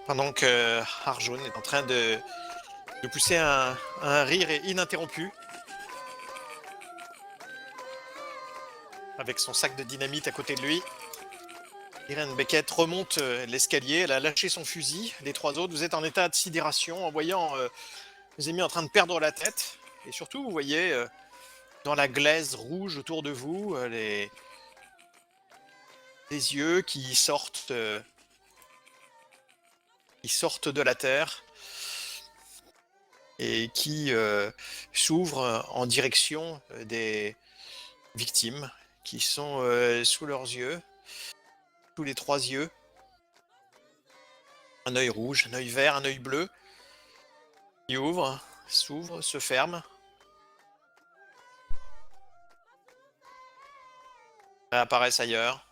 Pendant que Arjun est en train de pousser un rire ininterrompu avec son sac de dynamite à côté de lui. Irène Beckett remonte l'escalier, elle a lâché son fusil. Les trois autres, vous êtes en état de sidération en voyant les ennemis en train de perdre la tête. Et surtout, vous voyez dans la glaise rouge autour de vous des yeux qui sortent de la terre et qui s'ouvrent en direction des victimes qui sont sous leurs yeux, sous les trois yeux. Un œil rouge, un œil vert, un œil bleu qui ouvre, s'ouvre, se ferme. Apparaissent ailleurs.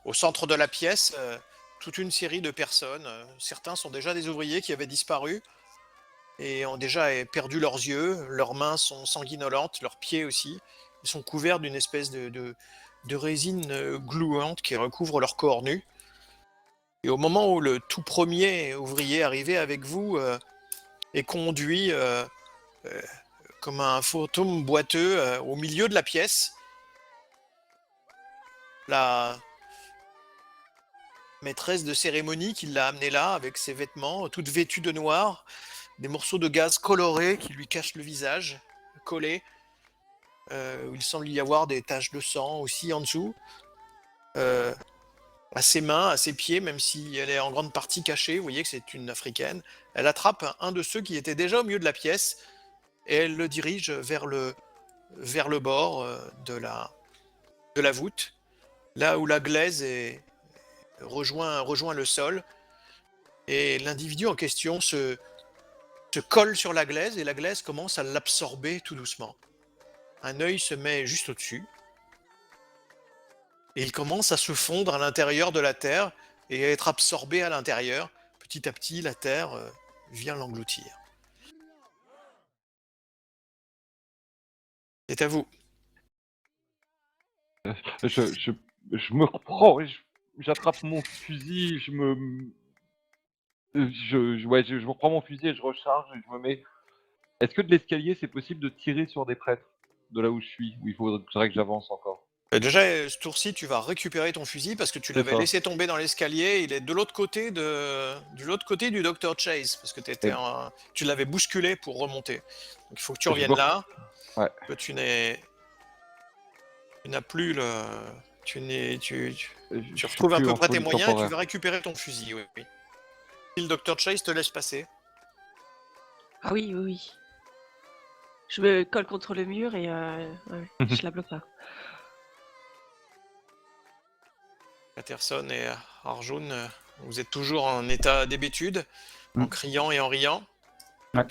Au centre de la pièce, toute une série de personnes. Certains sont déjà des ouvriers qui avaient disparu et ont déjà perdu leurs yeux. Leurs mains sont sanguinolentes, leurs pieds aussi. Ils sont couverts d'une espèce de résine gluante qui recouvre leur corps nu. Et au moment où le tout premier ouvrier arrivé avec vous est conduit comme un fantôme boiteux au milieu de la pièce, la maîtresse de cérémonie qui l'a amené là avec ses vêtements, toute vêtue de noir, des morceaux de gaz colorés qui lui cachent le visage, collés. Il semble y avoir des taches de sang aussi en dessous. À ses mains, à ses pieds, même si elle est en grande partie cachée, vous voyez que c'est une africaine. Elle attrape un de ceux qui était déjà au milieu de la pièce et elle le dirige vers le bord de la voûte, là où la glaise rejoint le sol. Et l'individu en question se colle sur la glaise et la glaise commence à l'absorber tout doucement. Un œil se met juste au-dessus et il commence à se fondre à l'intérieur de la terre et à être absorbé à l'intérieur. Petit à petit, la terre vient l'engloutir. C'est à vous. Je, je, je me reprends, j'attrape mon fusil, je reprends mon fusil et je recharge et je me mets. Est-ce que de l'escalier c'est possible de tirer sur des prêtres de là où je suis, où il faudrait que j'avance encore? Déjà, ce tour-ci, tu vas récupérer ton fusil parce que tu C'est l'avais ça. laissé tomber dans l'escalier. Il est de l'autre côté du Dr. Chase parce que Et, tu l'avais bousculé pour remonter. Donc il faut que tu je me reviennes re- là. Ouais. Que tu n'as plus le, Je tu suis retrouves à plus peu en près tes folie moyens et tu vas temporaire. récupérer ton fusil. Oui, oui. Si le Dr. Chase te laisse passer. Ah oui, oui, oui. Je me colle contre le mur et je la bloque pas. Patterson et Arjun, vous êtes toujours en état d'hébétude, en criant et en riant. Ouais.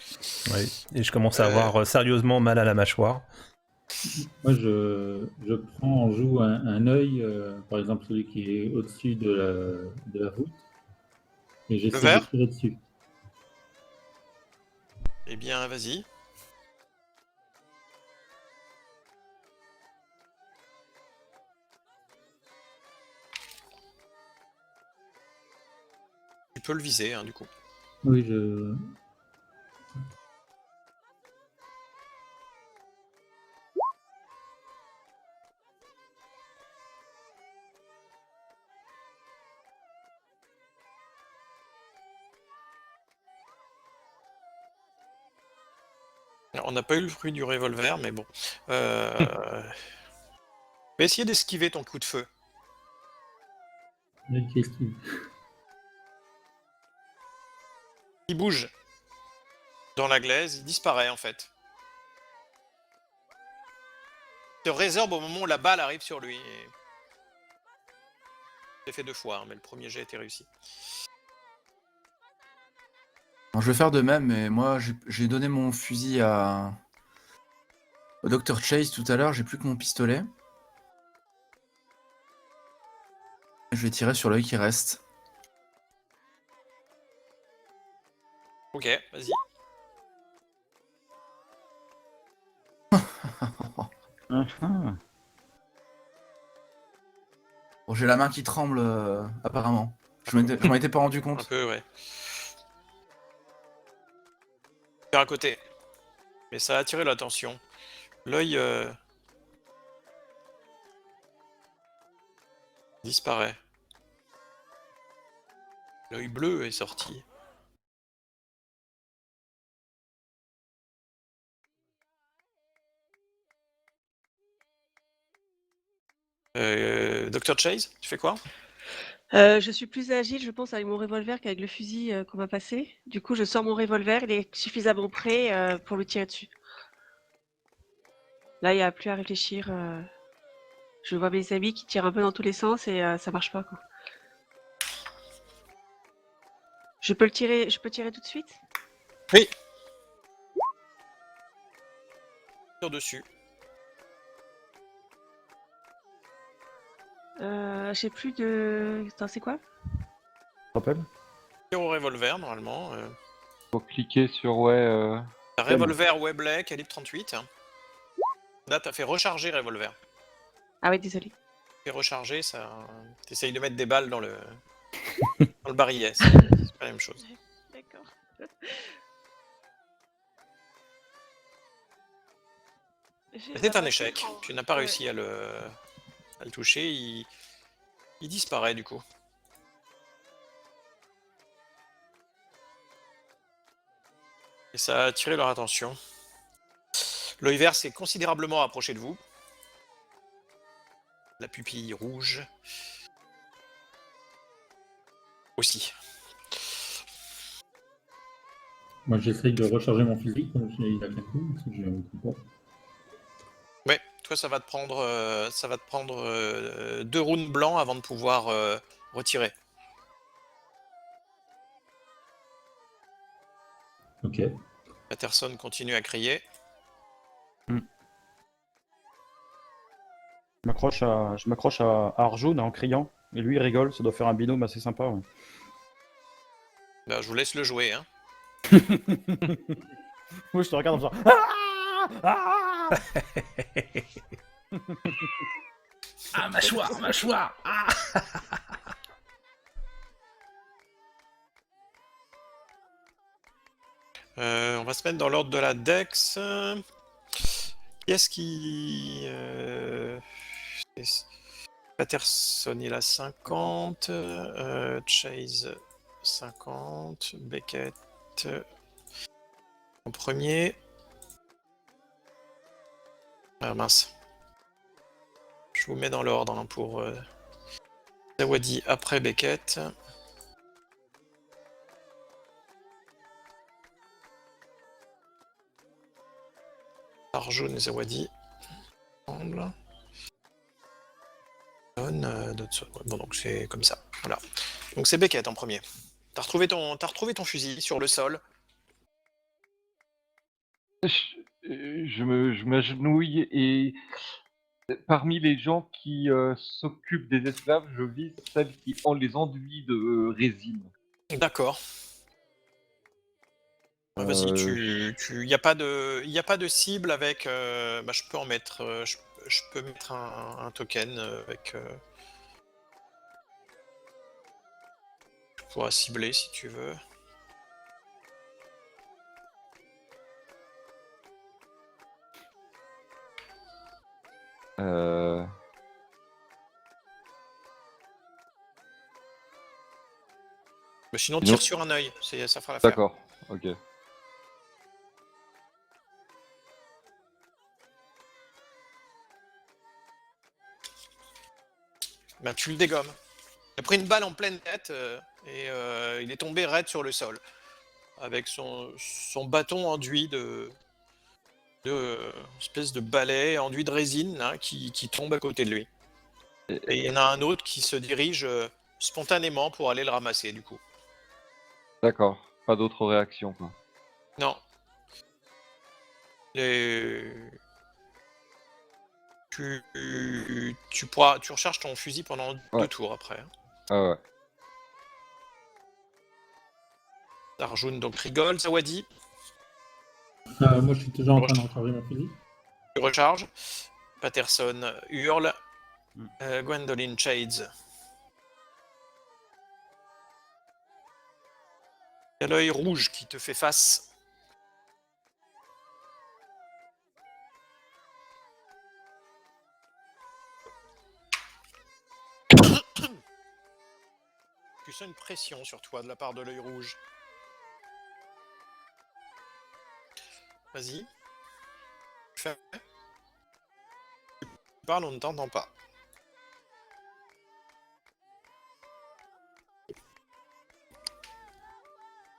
Oui. Et je commence à avoir sérieusement mal à la mâchoire. Moi, je prends en joue un œil, par exemple celui qui est au-dessus de la voûte, et Le j'essaie de vert? tirer dessus. Eh bien, vas-y. Tu peux le viser, hein, du coup. Oui, On n'a pas eu le fruit du revolver, mais bon. Mais essayer d'esquiver ton coup de feu. l'œil qui esquive. Il bouge dans la glaise, il disparaît en fait. Il se résorbe au moment où la balle arrive sur lui. Et... c'est fait 2 fois, hein, mais le premier jet a été réussi. Alors, je vais faire de même, mais moi j'ai donné mon fusil au Dr. Chase tout à l'heure, j'ai plus que mon pistolet. Je vais tirer sur l'œil qui reste. Ok, vas-y. Bon, j'ai la main qui tremble apparemment. Je m'en étais pas rendu Un compte. peu, ouais. Faire à côté. Mais ça a attiré l'attention. L'œil disparaît. L'œil bleu est sorti. Dr. Chase, tu fais quoi? Je suis plus agile, je pense, avec mon revolver qu'avec le fusil qu'on m'a passé. Du coup, je sors mon revolver, il est suffisamment prêt pour lui tirer dessus. Là, il n'y a plus à réfléchir. Je vois mes amis qui tirent un peu dans tous les sens et ça marche pas, quoi. Je peux tirer tout de suite? Oui. Tire dessus. J'ai plus de... Attends, c'est quoi? Rappel. Tire au revolver, normalement. Faut cliquer sur ouais. Revolver Webley, calibre 38. Là, t'as fait recharger revolver. Ah oui, désolé. Fait recharger, ça. T'essayes de mettre des balles dans le barillet. C'est pas la même chose. D'accord. C'était un échec. Tu n'as pas réussi à le toucher. Il disparaît du coup. Et ça a attiré leur attention. L'œil vert s'est considérablement approché de vous. La pupille rouge aussi. Moi, j'essaye de recharger mon fusil, comme il a qu'un coup, parce que je ne comprends pas. Ouais, toi ça va te prendre 2 rounds blancs avant de pouvoir retirer. Ok. Patterson continue à crier. Je m'accroche à Arjun en criant. Et lui, il rigole, ça doit faire un binôme assez sympa. Ouais. Là, je vous laisse le jouer. Hein. Moi, je te regarde en faisant Ah Ah Ah, mâchoire, mâchoire. Ah. On va se mettre dans l'ordre de la Dex. Qui est-ce qui... Patterson, il a 50. Chase, 50. Beckett en premier. Ah mince. Je vous mets dans l'ordre hein, pour Zawadi après Beckett. Arjun et Zawadi. Ensemble. Bon, donc c'est comme ça. Voilà. Donc c'est Beckett en premier. T'as retrouvé ton fusil sur le sol. Je m'agenouille et parmi les gens qui s'occupent des esclaves, je vise celles qui ont les enduits de résine. D'accord. Vas-y, y a pas de cible avec. Je peux en mettre. Je peux mettre un token avec. Tu pourras cibler si tu veux. Mais sinon, tire sur un œil, ça fera l'affaire. D'accord, ok. Ben, tu le dégommes. Il a pris une balle en pleine tête et il est tombé raide sur le sol. Avec son bâton enduit de espèce de balai enduit de résine hein, qui tombe à côté de lui. Et il y en a un autre qui se dirige spontanément pour aller le ramasser du coup. D'accord, pas d'autres réactions quoi. Non. Tu recharges ton fusil pendant 2 tours après. Hein. Ah ouais. Arjun donc rigole, Zawadi. Moi, je suis toujours en train de recharger mon fusil. Tu recharges. Patterson hurle. Gwendoline Shades. Il y a l'œil rouge qui te fait face. Tu sens une pression sur toi de la part de l'œil rouge. Vas-y. Fais. Tu parles, on ne t'entend pas.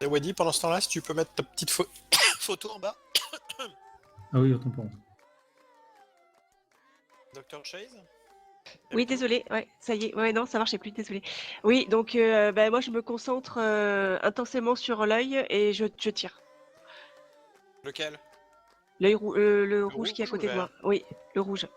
Et Wadi, pendant ce temps-là, si tu peux mettre ta petite photo en bas. Ah oui, autant pour moi. Dr. Chase. Oui, désolé. Ouais, ça y est. Ouais, non, ça marchait plus. Désolé. Oui, donc moi, je me concentre intensément sur l'œil et je tire. Lequel? Le rouge qui est à rouge ou côté le de moi. vert? Oui, le rouge.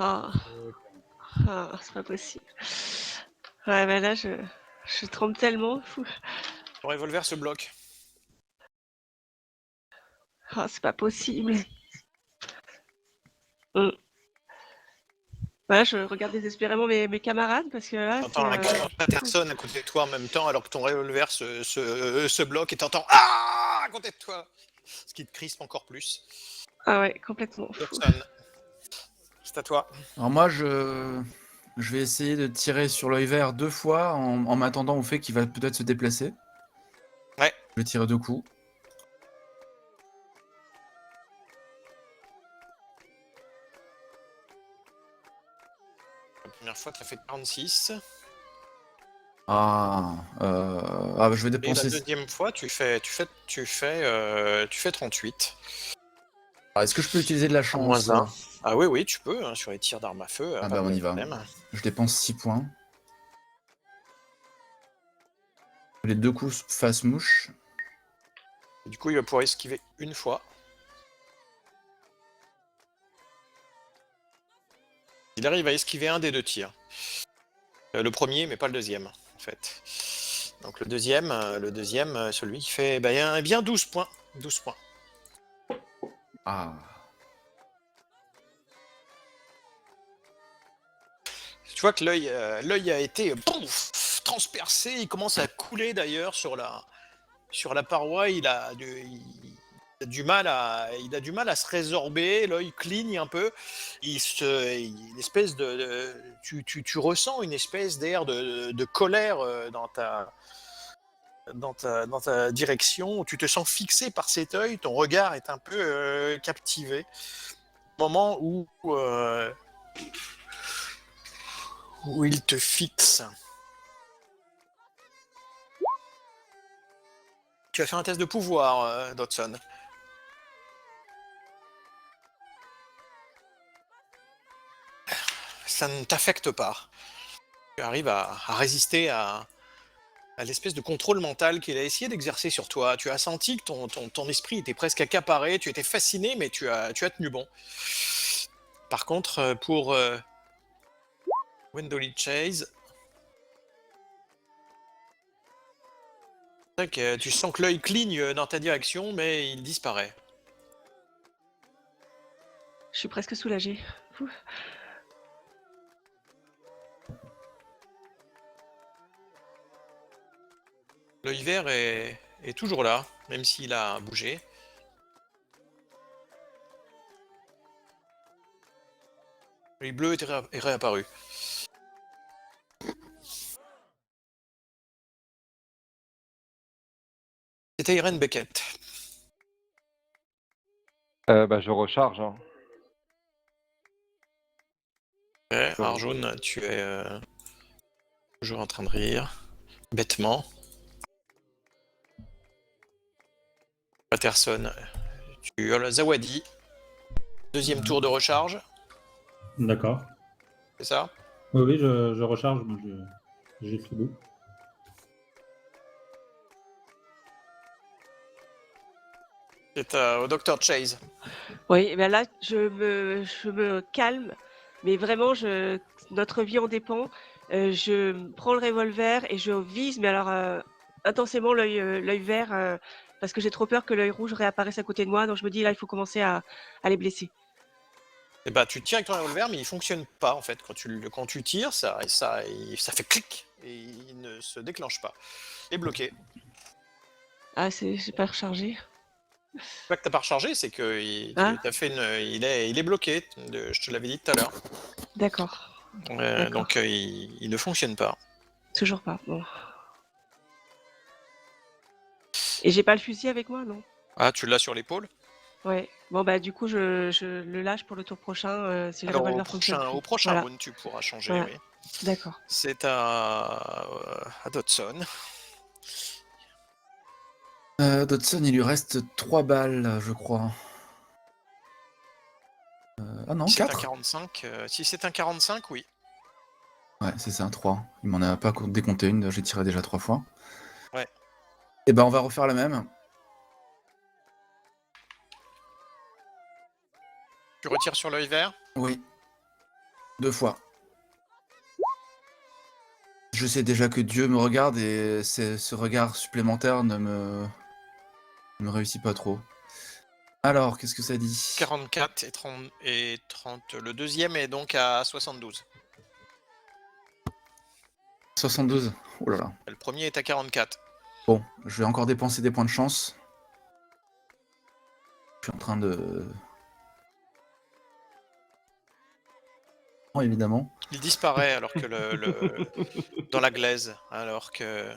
Ah, c'est pas possible. Ouais, mais là, je tremble tellement. Fou. Ton revolver se bloque. Ah, c'est pas possible. Voilà, je regarde désespérément mes camarades parce que là, T'entends c'est. la personne à côté de toi en même temps alors que ton revolver se bloque et t'entends Ah à côté de toi. Ce qui te crispe encore plus. Ah ouais, complètement fou. Dodson, c'est à toi. Alors moi, je vais essayer de tirer sur l'œil vert 2 fois en m'attendant au fait qu'il va peut-être se déplacer. Ouais. Je vais tirer 2 coups. La première fois, tu as fait 46. Je vais Et la dépenser. deuxième fois, tu fais 38. Est-ce que je peux utiliser de la chance? Moins 1. Ah oui, tu peux, hein, sur les tirs d'armes à feu. Ah pas bah on de y va. problème. Je dépense 6 points. Les 2 coups face mouche. Du coup, il va pouvoir esquiver une fois. Il arrive à esquiver un des 2 tirs. Le premier, mais pas le deuxième, en fait. Donc le deuxième, celui qui fait bien 12 points. 12 points. Ah. Tu vois que l'œil a été transpercé, il commence à couler d'ailleurs sur la paroi, il a du mal à se résorber, l'œil cligne un peu, une espèce tu ressens une espèce d'air de colère dans ta direction, tu te sens fixé par cet œil, ton regard est un peu captivé. Au moment où il te fixe. Tu as fait un test de pouvoir, Dodson. Ça ne t'affecte pas. Tu arrives à résister à l'espèce de contrôle mental qu'il a essayé d'exercer sur toi. Tu as senti que ton esprit était presque accaparé, tu étais fasciné, mais tu as tenu bon. Par contre, pour Wendolly Chase, c'est vrai que tu sens que l'œil cligne dans ta direction, mais il disparaît. Je suis presque soulagée. Fou. L'œil vert est toujours là, même s'il a bougé. L'œil bleu est réapparu. C'était Irene Beckett. Je recharge. Hein. Ouais, Arjun, tu es toujours en train de rire, bêtement. Patterson, tu as le Zawadi. Deuxième tour de recharge, D'accord. c'est ça? Oui, je recharge, moi j'ai fait bout. C'est au Dr. Chase. Oui, ben là, je me calme, mais vraiment, notre vie en dépend. Je prends le revolver et je vise, mais alors intensément l'œil vert, parce que j'ai trop peur que l'œil rouge réapparaisse à côté de moi. Donc je me dis là, il faut commencer à les blesser. Et bah tu tires avec ton revolver, mais il fonctionne pas en fait. Quand tu tires, ça fait clic et il ne se déclenche pas. Il est bloqué. Ah, j'ai pas rechargé. C'est pas que t'as pas rechargé, c'est que Ah, il est bloqué. Je te l'avais dit tout à l'heure. d'accord. D'accord. Donc il ne fonctionne pas. Toujours pas. Bon. Et j'ai pas le fusil avec moi, non? Ah, tu l'as sur l'épaule? Ouais. Bon, bah, du coup, je le lâche pour le tour prochain si le Alors revolver fonctionne plus. au prochain Voilà. round, tu pourras changer, Voilà. oui. D'accord. C'est à Dodson. Dodson, il lui reste 3 balles, je crois. Ah non, Si c'est un 4. 45, si c'est un 45, oui. Ouais, c'est ça, 3. Il m'en a pas décompté une, j'ai tiré déjà 3 fois. Ouais. Et ben on va refaire la même. Tu retires sur l'œil vert? Oui. 2 fois. Je sais déjà que Dieu me regarde et ce regard supplémentaire ne me réussit pas trop. Alors, qu'est-ce que ça dit? 44 et 30. Le deuxième est donc à 72. 72. Oh là là. Le premier est à 44. Bon, je vais encore dépenser des points de chance. Je suis en train de... Oh, évidemment. Il disparaît alors que dans la glaise, alors que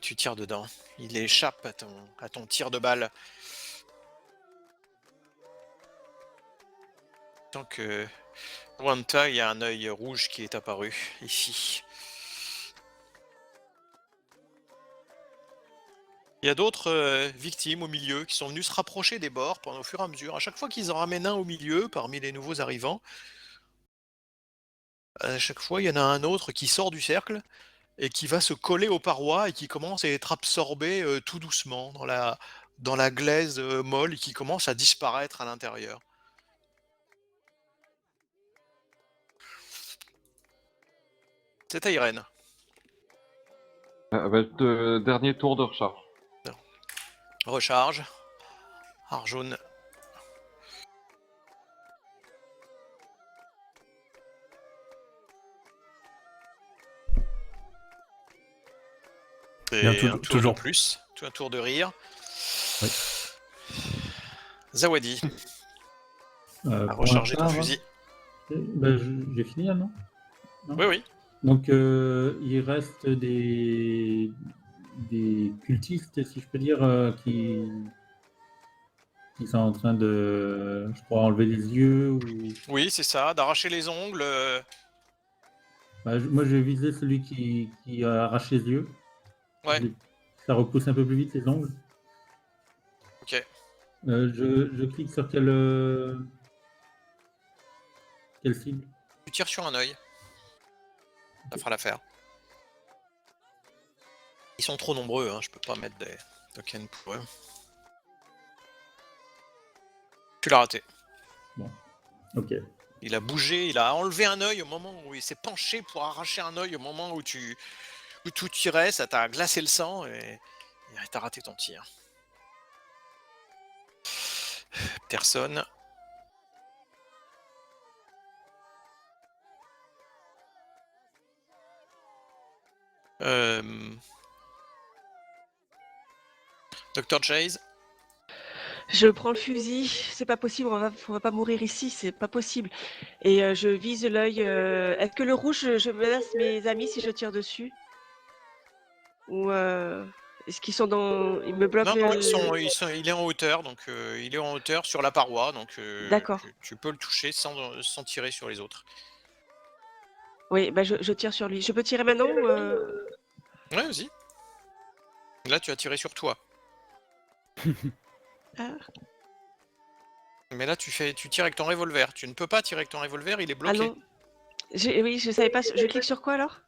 tu tires dedans. Il échappe à ton tir de balle. Tant que loin de toi, il y a un œil rouge qui est apparu ici. Il y a d'autres victimes au milieu qui sont venus se rapprocher des bords pendant au fur et à mesure. À chaque fois qu'ils en ramènent un au milieu, parmi les nouveaux arrivants, à chaque fois il y en a un autre qui sort du cercle et qui va se coller aux parois et qui commence à être absorbé tout doucement dans la glaise molle et qui commence à disparaître à l'intérieur. C'est à Irène. Dernier tour de recharge. Recharge. Arjun. Bien, C'est un tour toujours. de plus. Un tour de rire. Oui. Zawadi. À Pour recharger ton l'instant, fusil. j'ai fini là, non? Non. Oui, oui. Donc, il reste des cultistes, si je peux dire, qui sont en train de, je crois, enlever les yeux. Ou... Oui, c'est ça, d'arracher les ongles. Moi, je visais celui qui a arraché les yeux. Ouais, Ça repousse un peu plus vite les ongles. ok. Je clique sur quelle cible? Tu tires sur un œil. Ça fera l'affaire. Ils sont trop nombreux, hein, je peux pas mettre des tokens pour eux. Tu l'as raté. Bon, ok. Il a bougé, il a enlevé un œil au moment où il s'est penché pour arracher un œil au moment où tu tirais, ça t'a glacé le sang et t'as raté ton tir. Personne. Dr. Chase. Je prends le fusil. C'est pas possible. On va pas mourir ici. C'est pas possible. Et je vise l'œil. Est-ce que le rouge, je menace mes amis si je tire dessus? Ou est-ce qu'ils sont dans... Ils me bloquent Non, le... il est en hauteur, donc il est en hauteur sur la paroi, donc D'accord. tu peux le toucher sans tirer sur les autres. Oui, bah je tire sur lui. Je peux tirer maintenant ou Ouais, vas-y. Là, tu as tiré sur toi. Ah, Mais là, tu tires avec ton revolver. Tu ne peux pas tirer avec ton revolver, il est bloqué. non. Oui, je savais pas. Je clique sur quoi alors?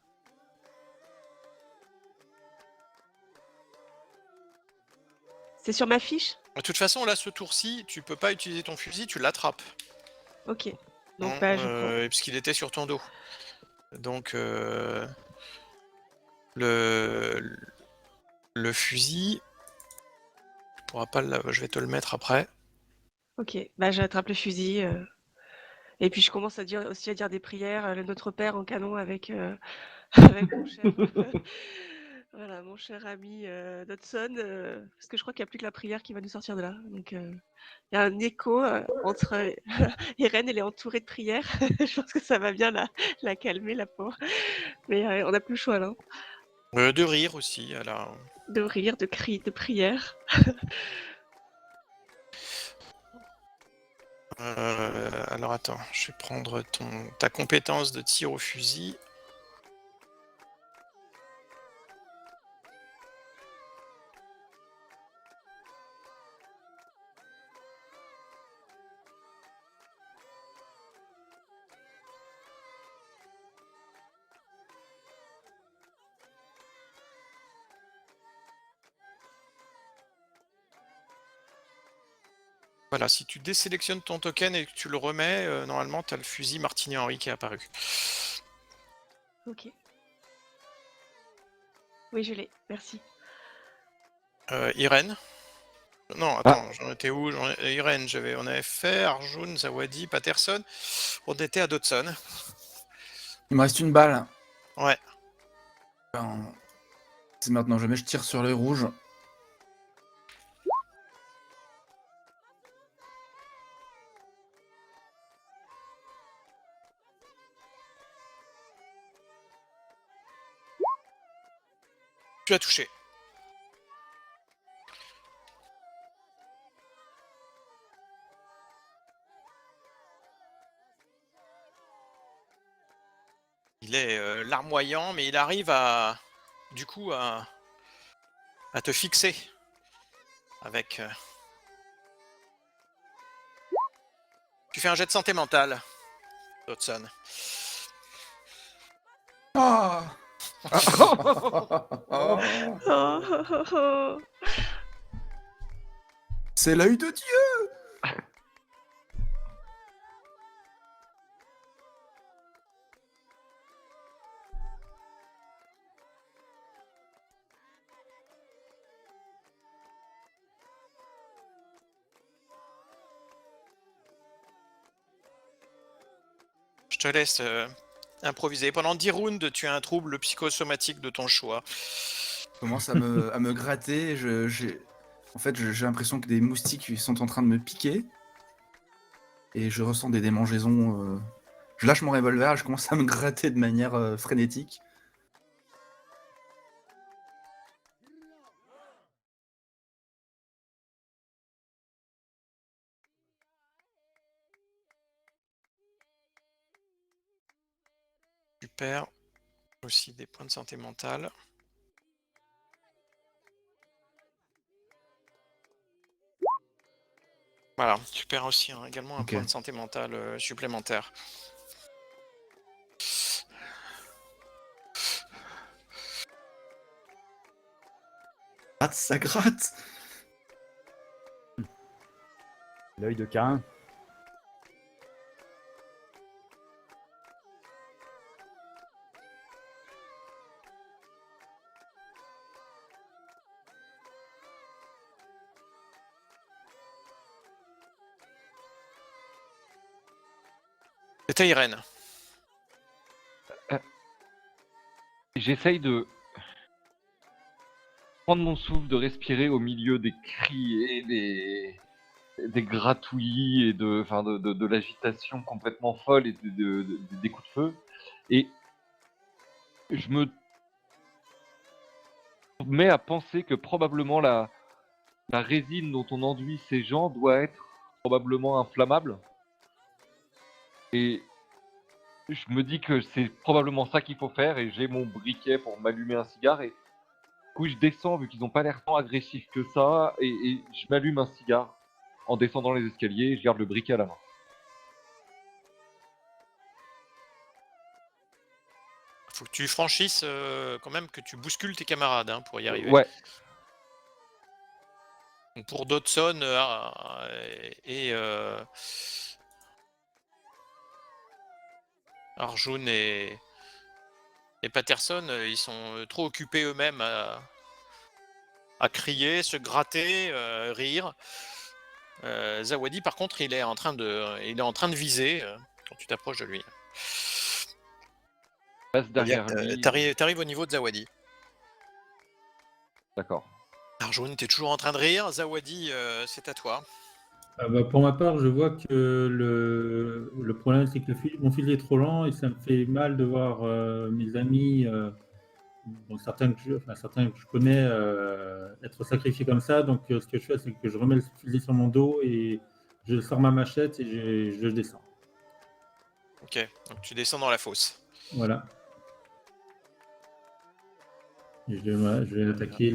C'est sur ma fiche? De toute façon, là, ce tour-ci, tu peux pas utiliser ton fusil, tu l'attrapes. Ok. Donc Hein, bah je prends. puisqu'il était sur ton dos. Donc, le fusil, tu pourras pas je vais te le mettre après. Ok, bah j'attrape le fusil. Et puis je commence aussi à dire des prières, le Notre Père en canon avec, avec mon cher, voilà, mon cher ami Dodson, parce que je crois qu'il n'y a plus que la prière qui va nous sortir de là. Donc il y a un écho entre Irène, elle est entourée de prières. Je pense que ça va bien la calmer, la pauvre. Mais on n'a plus le choix là. De rire aussi, elle a... De rire, de cris, de prières. Alors attends, je vais prendre ta compétence de tir au fusil. Voilà, si tu désélectionnes ton token et que tu le remets, normalement tu as le fusil Martinet Henry qui est apparu. Ok. Oui, je l'ai, merci. Irène? Non, attends, j'en étais où? Irène, on avait fait Arjun, Zawadi, Patterson. On était à Dodson. Il me reste une balle. Ouais. Ben, c'est maintenant jamais, je tire sur les rouges. Tu as touché. Il est larmoyant, mais il arrive du coup, à te fixer avec. Tu fais un jet de santé mentale, Dodson. Ah Oh, oh, oh, oh. C'est l'œil de Dieu! Je te laisse improviser. Pendant 10 rounds, tu as un trouble psychosomatique de ton choix. Je commence à me gratter. En fait, j'ai l'impression que des moustiques sont en train de me piquer. Et je ressens des démangeaisons. Je lâche mon revolver, je commence à me gratter de manière frénétique. Tu perds aussi des points de santé mentale. Voilà, tu perds aussi également un Ok. point de santé mentale supplémentaire. Ah, ça gratte! L'œil de Cain. C'était Irène. J'essaye de prendre mon souffle, de respirer au milieu des cris et des gratouillis et de l'agitation complètement folle et des coups de feu. Et je me mets à penser que probablement la résine dont on enduit ces gens doit être probablement inflammable. Et je me dis que c'est probablement ça qu'il faut faire et j'ai mon briquet pour m'allumer un cigare et du coup je descends vu qu'ils n'ont pas l'air tant agressifs que ça et je m'allume un cigare en descendant les escaliers et je garde le briquet à la main. Faut que tu franchisses quand même, que tu bouscules tes camarades pour y arriver. Ouais, Donc pour Dodson et Arjun et Patterson, ils sont trop occupés eux-mêmes à crier, se gratter, rire. Zawadi, par contre, il est en train de viser quand tu t'approches de lui. Passe derrière C'est-à-dire, lui. t'arrives au niveau de Zawadi. D'accord. Arjun, t'es toujours en train de rire. Zawadi, c'est à toi. Pour ma part, je vois que le problème, c'est que mon fusil est trop lent et ça me fait mal de voir mes amis, dont certains que je connais, être sacrifiés comme ça. Donc, ce que je fais, c'est que je remets le fusil sur mon dos et je sors ma machette et je descends. Ok, donc tu descends dans la fosse. Voilà. Et je vais attaquer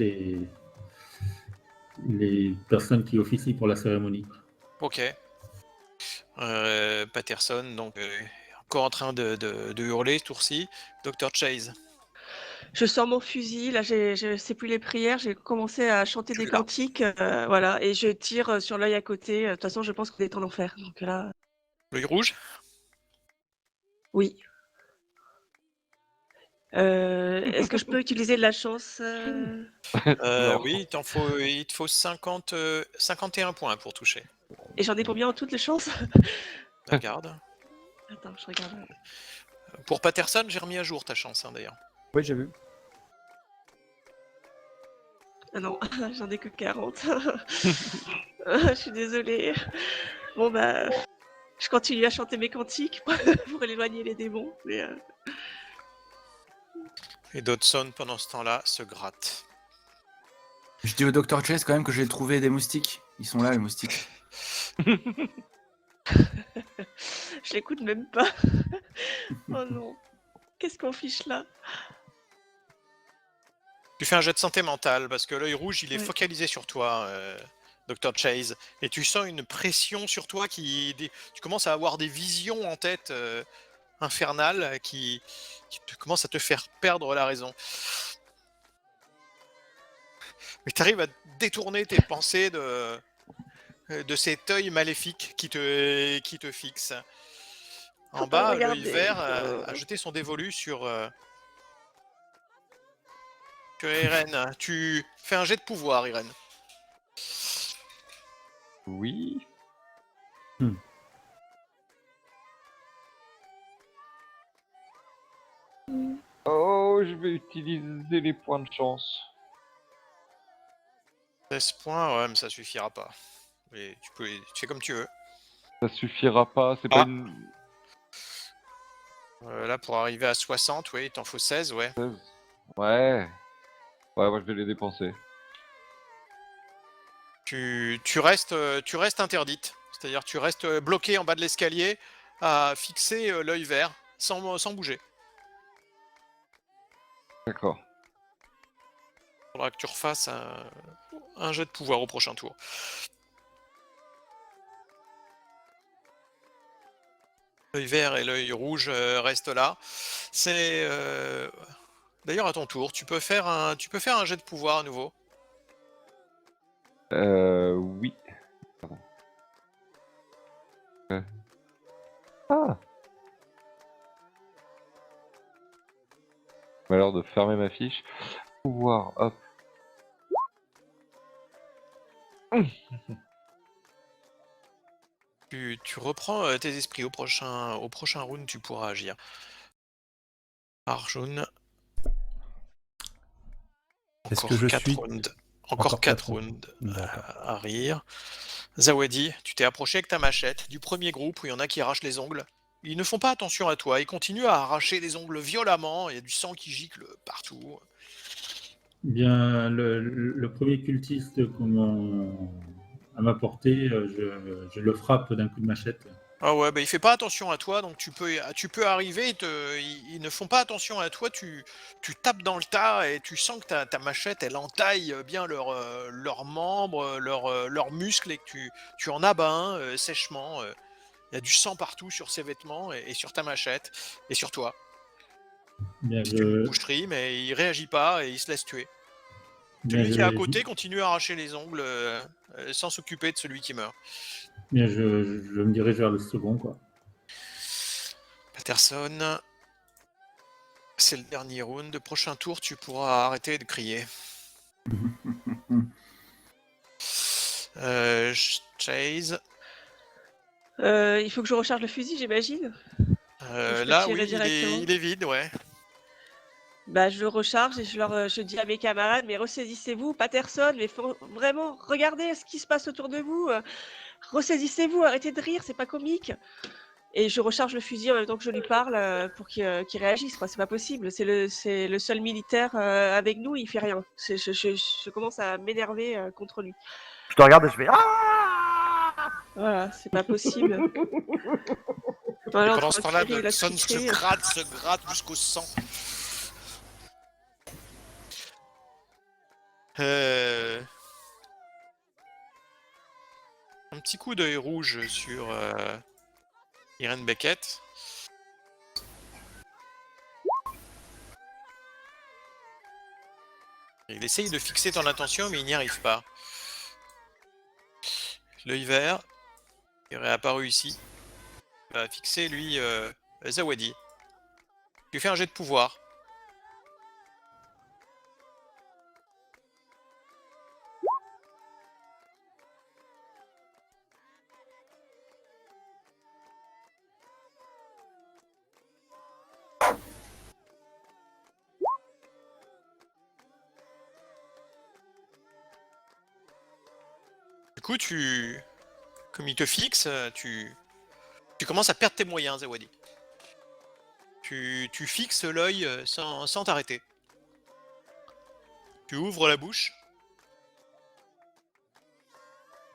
les personnes qui officient pour la cérémonie. Ok. Patterson, donc encore en train de hurler ce tour-ci. Dr. Chase, Je sors mon fusil, là, je sais plus les prières, j'ai commencé à chanter Tu des l'as. cantiques, voilà, et je tire sur l'œil à côté. De toute façon, je pense qu'on est en enfer. Donc là, l'œil rouge. oui. Est-ce que je peux utiliser de la chance Non. Oui, il te faut 51 points pour toucher. Et j'en ai combien en toutes les chances? Regarde. Attends, je regarde. Pour Patterson, j'ai remis à jour ta chance, d'ailleurs. Oui, j'ai vu. Ah non, j'en ai que 40. Je suis désolée. Bon, bah, je continue à chanter mes cantiques pour éloigner les démons. Mais, Et Dodson, pendant ce temps-là, se gratte. Je dis au Dr. Chase quand même que j'ai trouvé des moustiques. Ils sont là, les moustiques. je l'écoute même pas. Oh non. Qu'est-ce qu'on fiche là? Tu fais un jet de santé mentale, parce que l'œil rouge, il est Ouais. focalisé sur toi, Dr. Chase. Et tu sens une pression sur toi Tu commences à avoir des visions en tête infernales qui commencent à te faire perdre la raison. Mais tu arrives à détourner tes pensées de cet œil maléfique qui te fixe. En Faut pas bas, me l'œil regarder. vert a jeté son dévolu sur Irène. Tu fais un jet de pouvoir, Irène. Oui. Oh, je vais utiliser les points de chance. 16 points, ouais, mais ça suffira pas. Mais tu fais comme tu veux. Ça suffira pas, c'est Ah. pas une... Là, pour arriver à 60, oui, il t'en faut 16, ouais. 16. Ouais. Ouais, moi je vais les dépenser. Tu restes interdite. C'est-à-dire tu restes bloqué en bas de l'escalier à fixer l'œil vert sans bouger. D'accord. Faudra que tu refasses un jet de pouvoir au prochain tour. L'œil vert et l'œil rouge restent là. C'est d'ailleurs à ton tour. Tu peux faire un jet de pouvoir à nouveau. Oui. Pardon. Ah. J'ai l'air de fermer ma fiche. Pouvoir, hop. Tu reprends tes esprits au prochain round, tu pourras agir. Arjun. Est-ce que je suis Encore Encore 4 quatre rounds D'accord. à rire. Zawadi, tu t'es approché avec ta machette du premier groupe où il y en a qui arrachent les ongles. Ils ne font pas attention à toi, ils continuent à arracher les ongles violemment, il y a du sang qui gicle partout. Bien, le premier cultiste à ma portée, je le frappe d'un coup de machette. Ah ouais, bah il fait pas attention à toi, donc tu peux arriver, ils ne font pas attention à toi, tu tapes dans le tas et tu sens que ta machette, elle entaille bien leurs membres, leurs muscles et que tu en abats un sèchement. Il y a du sang partout sur ses vêtements et sur ta machette et sur toi. Bien, C'est une boucherie, mais il réagit pas et il se laisse tuer. Celui qui est à côté continue à arracher les ongles sans s'occuper de celui qui meurt. Bien, je me dirige vers le second, quoi. Patterson, c'est le dernier round. Prochain tour, tu pourras arrêter de crier. Chase. Il faut que je recharge le fusil, j'imagine. Je peux Là, tirer oui, directement. il est vide, ouais. Bah, je le recharge et je dis à mes camarades, mais ressaisissez-vous, Patterson, mais vraiment, regardez ce qui se passe autour de vous. Ressaisissez-vous, arrêtez de rire, c'est pas comique. Et je recharge le fusil en même temps que je lui parle pour qu'il réagisse, quoi. C'est pas possible. C'est le seul militaire avec nous, il fait rien. Je commence à m'énerver contre lui. Je te regarde et je fais ah. Voilà, c'est pas possible. Et Voilà, pendant entre ce un temps-là, cri et la Dodson tricherie, se gratte jusqu'au sang. Un petit coup d'œil rouge sur Irene Beckett. Il essaye de fixer ton attention, mais il n'y arrive pas. L'œil vert est réapparu ici. Il va fixer, lui, Zawadi. Tu fais un jet de pouvoir. Du coup, comme il te fixe, tu commences à perdre tes moyens, Zawadi. Tu fixes l'œil sans t'arrêter. Tu ouvres la bouche.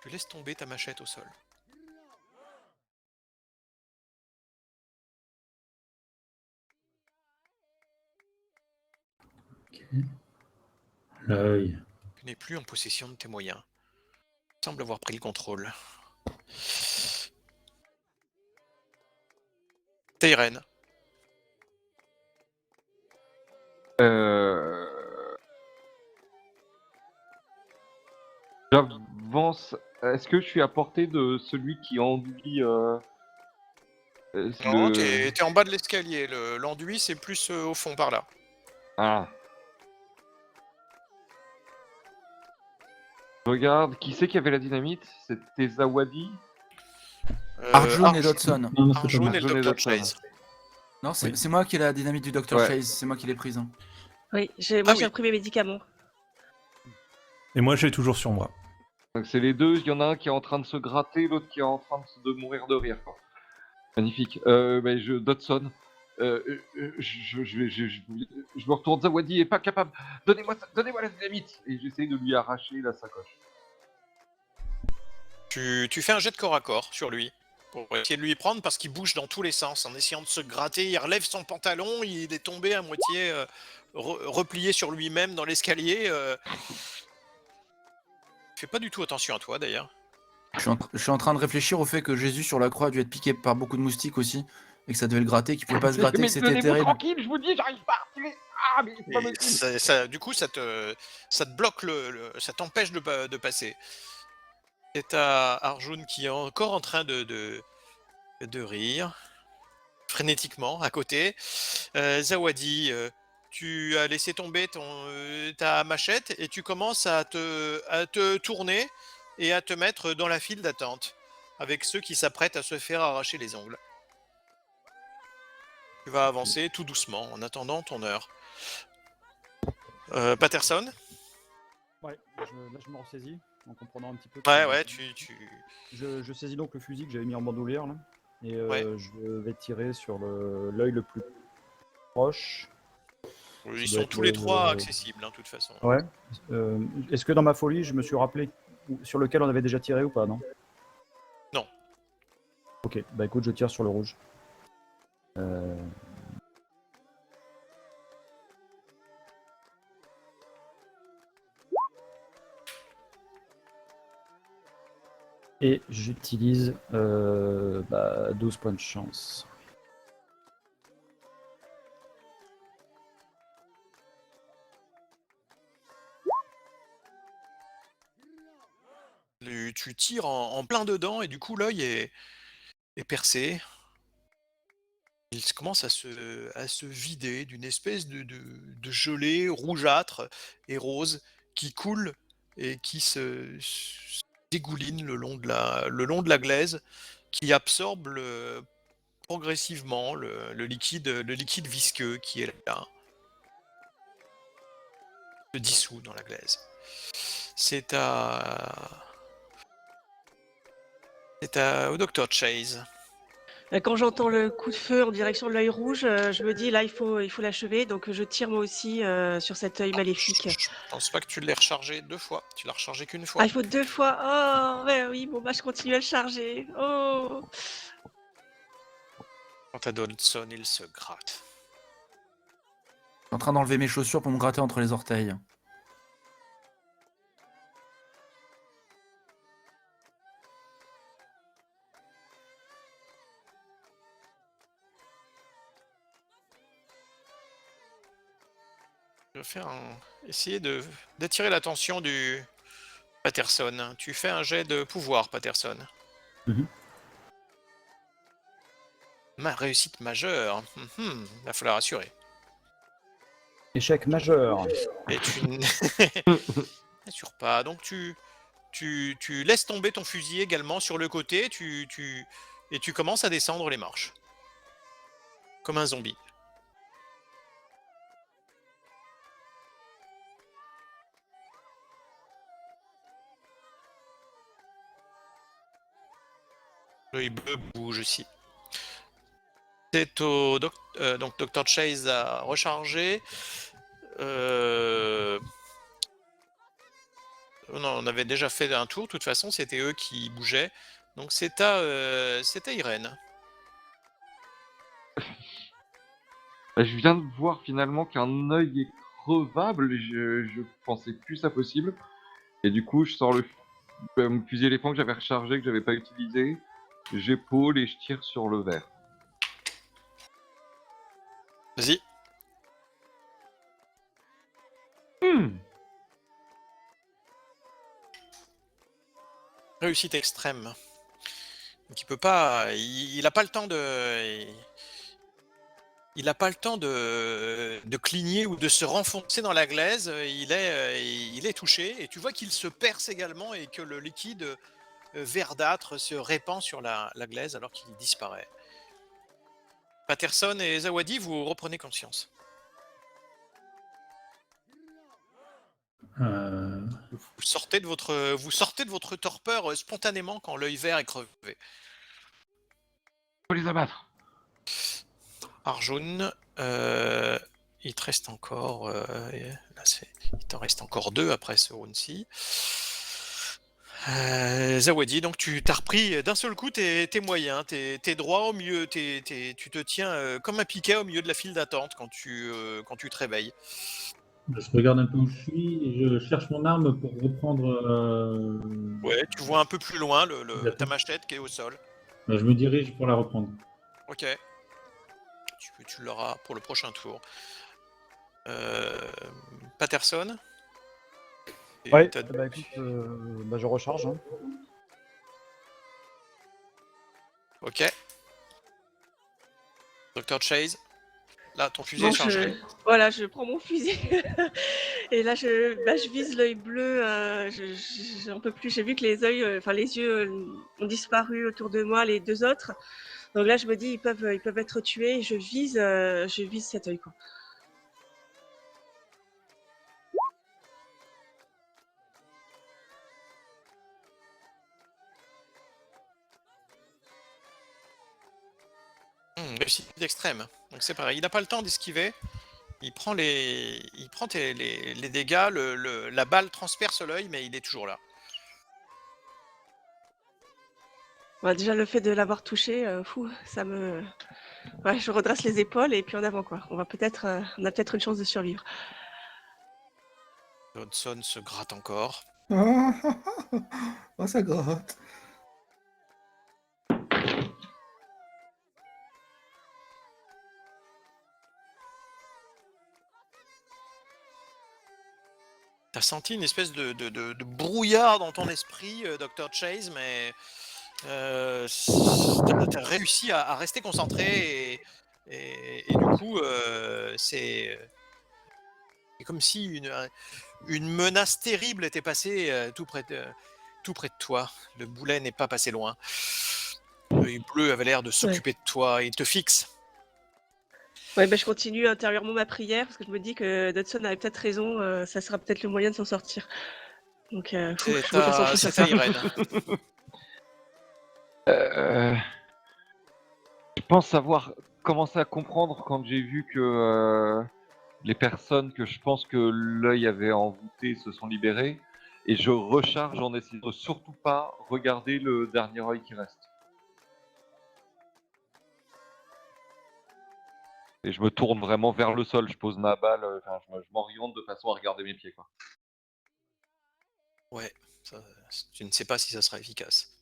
Tu laisses tomber ta machette au sol. Ok. L'œil. Tu n'es plus en possession de tes moyens. Tu sembles avoir pris le contrôle. Teiren. J'avance. Est-ce que je suis à portée de celui qui enduit Non, t'es en bas de l'escalier. L'enduit, c'est plus au fond par là. Ah. Je regarde, qui c'est qui avait la dynamite? C'était Zawadi? Arjun et Dodson. Non, c'est pas Arjun mal. et le Arjun et Dr. Dodson. Chase. Non, c'est Oui. c'est moi qui ai la dynamite du Dr. Ouais. Chase, c'est moi qui l'ai prise. Hein. Oui, moi j'ai oui. pris mes médicaments. Et moi, je l'ai toujours sur moi. Donc c'est les deux, il y en a un qui est en train de se gratter, l'autre qui est en train de mourir de rire. Quoi. Magnifique. Dodson, je me retourne, Zawadi est pas capable. Donnez-moi la dynamite. Et j'essaye de lui arracher la sacoche. Tu fais un jet de corps à corps sur lui. Pour essayer de lui prendre parce qu'il bouge dans tous les sens. En essayant de se gratter, il relève son pantalon, il est tombé à moitié replié sur lui-même dans l'escalier. Fais pas du tout attention à toi d'ailleurs. Je suis en train de réfléchir au fait que Jésus sur la croix a dû être piqué par beaucoup de moustiques aussi, et que ça devait le gratter, qu'il pouvait pas se gratter, Mais que c'était tenez-vous terrible. tranquille, je vous dis, j'arrive pas à retirer. Ah, mais c'est pas Et possible. du coup, ça te bloque, ça t'empêche de passer. C'est à Arjun qui est encore en train de rire, frénétiquement, à côté. Zawadi, tu as laissé tomber ta machette et tu commences à te tourner et à te mettre dans la file d'attente, avec ceux qui s'apprêtent à se faire arracher les ongles. Tu vas avancer tout doucement en attendant ton heure. Patterson? Ouais, là je me ressaisis en comprenant un petit peu. Ouais, Je saisis donc le fusil que j'avais mis en bandoulière là, et Ouais. je vais tirer sur l'œil le plus proche. Ils Ça sont doit tous être les le- trois accessibles, hein, de toute façon. Ouais. Est-ce que dans ma folie, je me suis rappelé sur lequel on avait déjà tiré ou pas, non? Non. Ok, bah écoute, je tire sur le rouge. Et j'utilise 12 points de chance. Tu tires en plein dedans et du coup l'œil est percé. Il commence à se vider d'une espèce de gelée rougeâtre et rose qui coule et qui dégouline le long de la glaise qui absorbe progressivement le liquide visqueux qui est là, se dissout dans la glaise. C'est au Dr. Chase. Quand j'entends le coup de feu en direction de l'œil rouge, je me dis là il faut l'achever, donc je tire moi aussi sur cet œil maléfique. Je pense pas que tu l'aies rechargé 2 fois. Tu l'as rechargé qu'une Ah, fois. il faut 2 fois. Oh, ouais, oui, bon bah je continue à le charger. Oh. Quant à Dodson, il se gratte. Je suis en train d'enlever mes chaussures pour me gratter entre les orteils. Je vais essayer d'attirer l'attention du Patterson. Tu fais un jet de pouvoir, Patterson. Mhm. Ma réussite majeure. Il va falloir assurer. Échec majeur. Et tu n'assures pas. Donc tu laisses tomber ton fusil également sur le côté et tu commences à descendre les marches. Comme un zombie. L'œil bleu bouge aussi. C'est donc Dr. Chase a rechargé. Non, on avait déjà fait un tour. De toute façon, c'était eux qui bougeaient. Donc c'était Irène. Je viens de voir finalement qu'un œil est crevable. Je pensais plus ça possible. Et du coup, je sors le fusil éléphant que j'avais rechargé, que j'avais pas utilisé. J'épaule et je tire sur le verre. Vas-y. Réussite extrême. Donc il peut pas. Il a pas le temps de. Il a pas le temps de cligner ou de se renfoncer dans la glaise. Il est touché et tu vois qu'il se perce également et que le liquide verdâtre se répand sur la glaise alors qu'il disparaît. Patterson et Zawadi, vous reprenez conscience. Vous sortez de votre torpeur spontanément quand l'œil vert est crevé. Faut les abattre. Arjun, il te reste encore. Il t'en reste encore 2 après ce round-ci. Zawadi, donc tu t'as repris d'un seul coup tes moyens, t'es droit au milieu, tu te tiens comme un piquet au milieu de la file d'attente quand tu te réveilles. Je regarde un peu où je suis et je cherche mon arme pour reprendre. Ouais, tu vois un peu plus loin ta D'accord. machette qui est au sol. Je me dirige pour la reprendre. Ok. Tu l'auras pour le prochain tour. Patterson. Et Ouais, t'as- bah écoute, je recharge. Hein. Ok. Dr. Chase. Là, ton fusil Bon, est chargé. voilà, je prends mon fusil et là je vise l'œil bleu. J'en peux plus. J'ai vu que les yeux ont disparu autour de moi, les 2 autres. Donc là, je me dis ils peuvent être tués. Et je vise cet œil quoi. Réussite extrême. Donc c'est pareil. Il n'a pas le temps d'esquiver. Il prend les dégâts. La balle transperce l'œil, mais il est toujours là. Bah, déjà le fait de l'avoir touché, ouais, je redresse les épaules et puis en avant quoi. On a peut-être une chance de survivre. Dodson se gratte encore. Oh, ça gratte. T'as senti une espèce de brouillard dans ton esprit, Dr. Chase, mais t'as réussi à rester concentré et du coup, c'est comme si une menace terrible était passée tout près tout près de toi. Le boulet n'est pas passé loin. L'œil bleu avait l'air de s'occuper de toi. Il te fixe. Ouais, bah, je continue intérieurement ma prière parce que je me dis que Dodson avait peut-être raison, ça sera peut-être le moyen de s'en sortir. Donc, je me concentre sur C'est ça. à Irène. Euh, je pense avoir commencé à comprendre quand j'ai vu que les personnes que je pense que l'œil avait envoûté se sont libérées. Et je recharge en essayant de surtout pas regarder le dernier œil qui reste. Et je me tourne vraiment vers le sol, je pose ma balle, je m'oriente de façon à regarder mes pieds, quoi. Ouais, tu ne sais pas si ça sera efficace.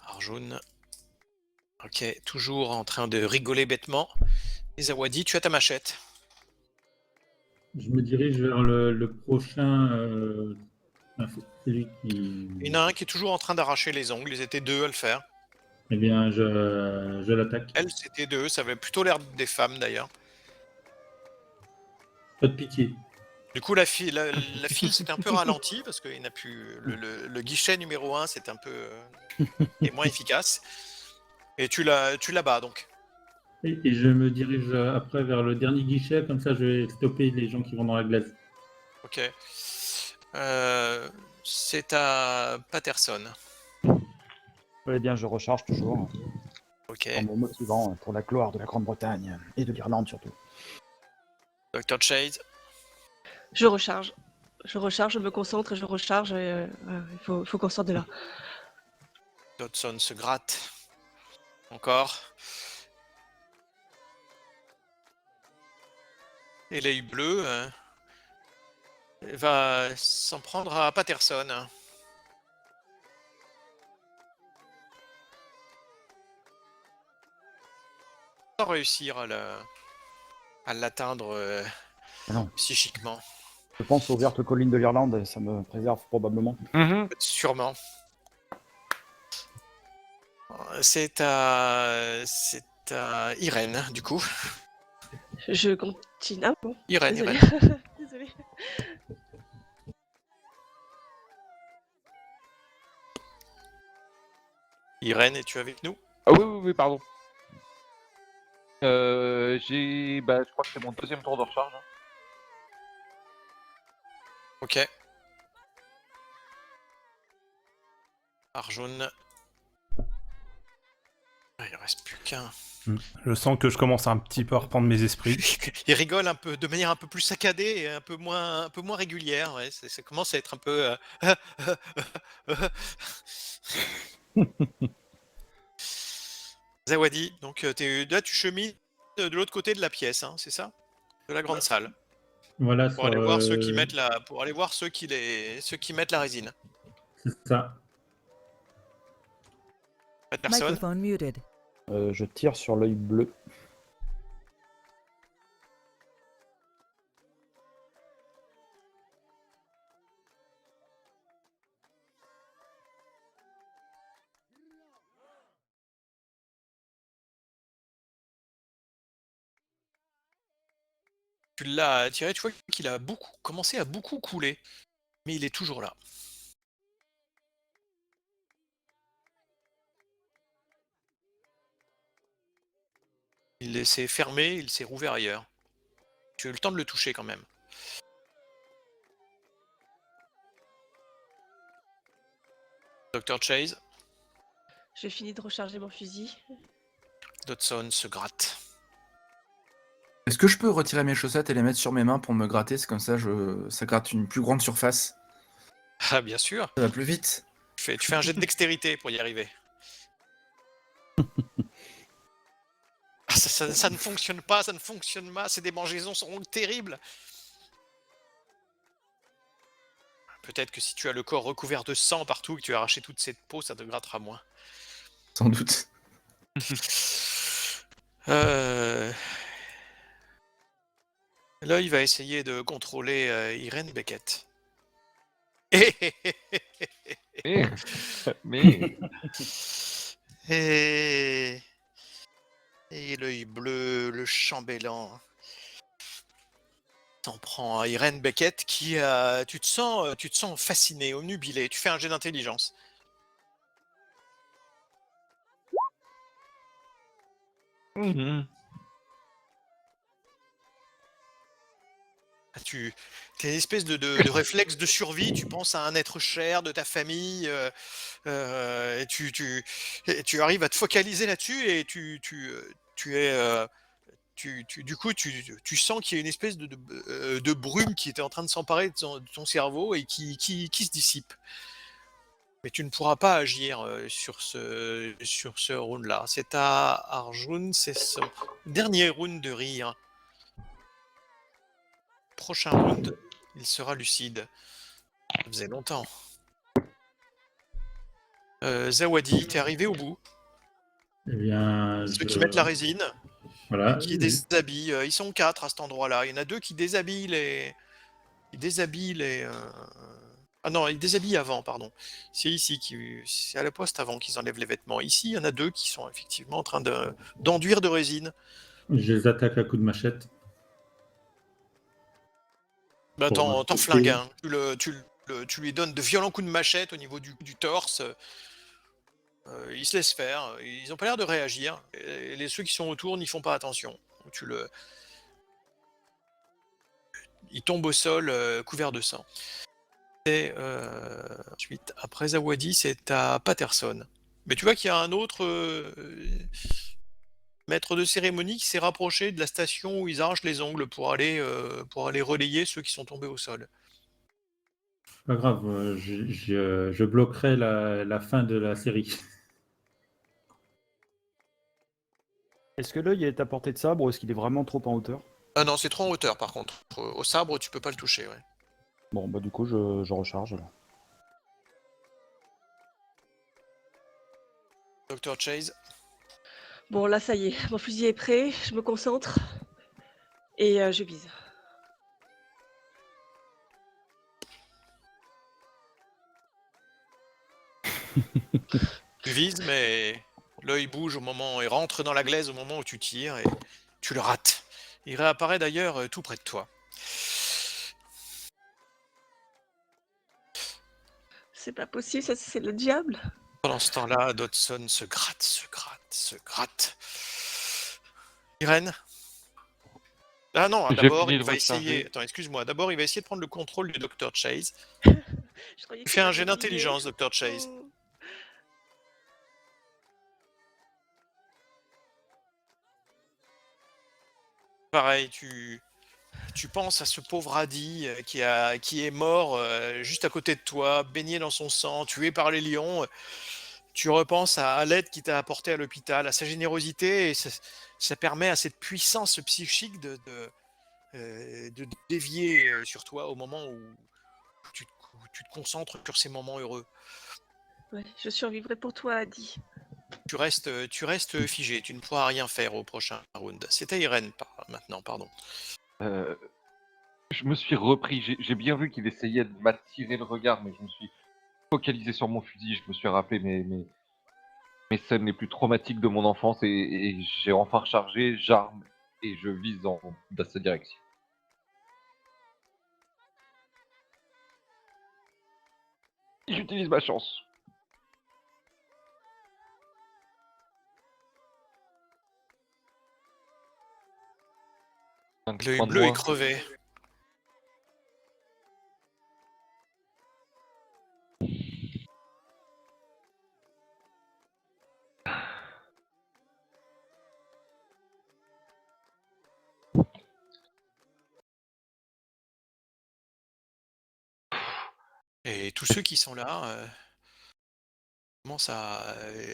Arjun. Ok, toujours en train de rigoler bêtement. Et Zawadi, tu as ta machette. Je me dirige vers le prochain. C'est celui qui. Il y en a un qui est toujours en train d'arracher les ongles. Ils étaient deux à le faire. Eh bien, je l'attaque. Elle, c'était deux. Ça avait plutôt l'air des femmes d'ailleurs. Pas de pitié. Du coup, la file s'était un peu ralentie parce qu'il n'a plus le guichet numéro 1, c'est un peu est moins efficace. Et tu la bats donc. Et je me dirige après vers le dernier guichet, comme ça je vais stopper les gens qui vont dans la glace. Ok. C'est à Patterson. Eh bien, je recharge toujours Ok. en me motivant pour la gloire de la Grande-Bretagne et de l'Irlande surtout. Dr. Chase. Je recharge, je me concentre et je recharge. Il faut qu'on sorte de là. Dodson se gratte. Encore. Et l'œil bleu va s'en prendre à Patterson. Sans réussir à l'atteindre Non. psychiquement. Je pense aux vertes collines de l'Irlande, ça me préserve probablement. Sûrement. C'est à Irène, du coup. Je continue. Ah bon, Irène. désolée. Désolée. Irène, es-tu avec nous? Ah oui, pardon. Je crois que c'est mon deuxième tour de recharge. Ok. Arjun. Il reste plus qu'un. Je sens que je commence un petit peu à reprendre mes esprits. Il rigole un peu, de manière un peu plus saccadée et un peu moins régulière. Ouais, ça commence à être un peu. Zawadi, donc là tu chemines de l'autre côté de la pièce, hein, c'est ça? De la grande salle. Voilà, Pour aller voir ceux qui mettent ceux qui mettent la résine. c'est ça. Pas de personne. Microphone muted. Je tire sur l'œil bleu. Tu l'as tiré, tu vois qu'il a commencé à beaucoup couler, mais il est toujours là. Il s'est fermé, il s'est rouvert ailleurs. Tu as eu le temps de le toucher quand même. Dr. Chase, Je finis de recharger mon fusil. Dodson se gratte. Est-ce que je peux retirer mes chaussettes et les mettre sur mes mains pour me gratter? C'est comme ça, ça gratte une plus grande surface. Ah bien sûr. Ça va plus vite. Tu fais un jet de dextérité pour y arriver. Ah, ça ne fonctionne pas, ces démangeaisons seront terribles. Peut-être que si tu as le corps recouvert de sang partout et que tu as arraché toute cette peau, ça te grattera moins. Sans doute. Là, il va essayer de contrôler Irène Beckett. Mais Et l'œil bleu, le chambellan. T'en prends à Irène Beckett qui, tu te sens fasciné, obnubilé. Tu fais un jet d'intelligence. Mhm. Tu as une espèce de réflexe de survie, tu penses à un être cher de ta famille, et tu arrives à te focaliser là-dessus et tu es, du coup, tu sens qu'il y a une espèce de brume qui était en train de s'emparer de ton cerveau et qui se dissipe. Mais tu ne pourras pas agir sur ce round-là. C'est à Arjun, c'est son dernier round de rire. Prochain round, il sera lucide. Ça faisait longtemps. Zawadi, t'es arrivé au bout. Eh bien, Ceux qui mettent la résine, voilà. qui déshabillent, ils sont 4 à cet endroit-là. Il y en a 2 qui déshabillent les... Ils déshabillent les... Ah non, ils déshabillent avant, pardon. C'est ici, c'est à la poste avant qu'ils enlèvent les vêtements. Ici, il y en a 2 qui sont effectivement en train d'enduire de résine. Je les attaque à coups de machette. Bah, Pour t'en flingues un. Tu lui donnes de violents coups de machette au niveau du torse. Ils se laissent faire. Ils ont pas l'air de réagir. Et ceux qui sont autour n'y font pas attention. Il tombe au sol couvert de sang. Et ensuite, après Zawadi, c'est à Patterson. Mais tu vois qu'il y a un autre maître de cérémonie qui s'est rapproché de la station où ils arrachent les ongles pour aller relayer ceux qui sont tombés au sol. Pas grave, je bloquerai la fin de la série. Est-ce que l'œil est à portée de sabre ou est-ce qu'il est vraiment trop en hauteur? Ah non, c'est trop en hauteur par contre. Au sabre, tu peux pas le toucher. Ouais. Bon, bah du coup, je recharge là. Dr. Chase. Bon, là, ça y est, mon fusil est prêt, je me concentre et je vise. Tu vises, mais l'œil bouge au moment et rentre dans la glaise au moment où tu tires et tu le rates. Il réapparaît d'ailleurs tout près de toi. C'est pas possible, ça, c'est le diable. Pendant ce temps-là, Dodson se gratte. Irène. Ah non, J'ai d'abord fini il de va recharger. essayer. Attends, excuse-moi. D'abord, il va essayer de prendre le contrôle du Dr. Chase. Je croyais Il que fait un t'avais jet oublié. d'intelligence, Dr. Chase. Oh. Pareil, tu penses à ce pauvre Adi qui est mort juste à côté de toi, baigné dans son sang, tué par les lions. Tu repenses à l'aide qu'il t'a apportée à l'hôpital, à sa générosité, et ça permet à cette puissance psychique de dévier sur toi au moment où tu te concentres sur ces moments heureux. Ouais, je survivrai pour toi, Adi. Tu restes figé, tu ne pourras rien faire au prochain round. C'était Irène maintenant, pardon. Je me suis repris, j'ai bien vu qu'il essayait de m'attirer le regard, mais je me suis focalisé sur mon fusil, je me suis rappelé mes scènes les plus traumatiques de mon enfance et j'ai enfin rechargé, j'arme et je vise dans sa direction. J'utilise ma chance. L'œil bleu est crevé. Et tous ceux qui sont là commencent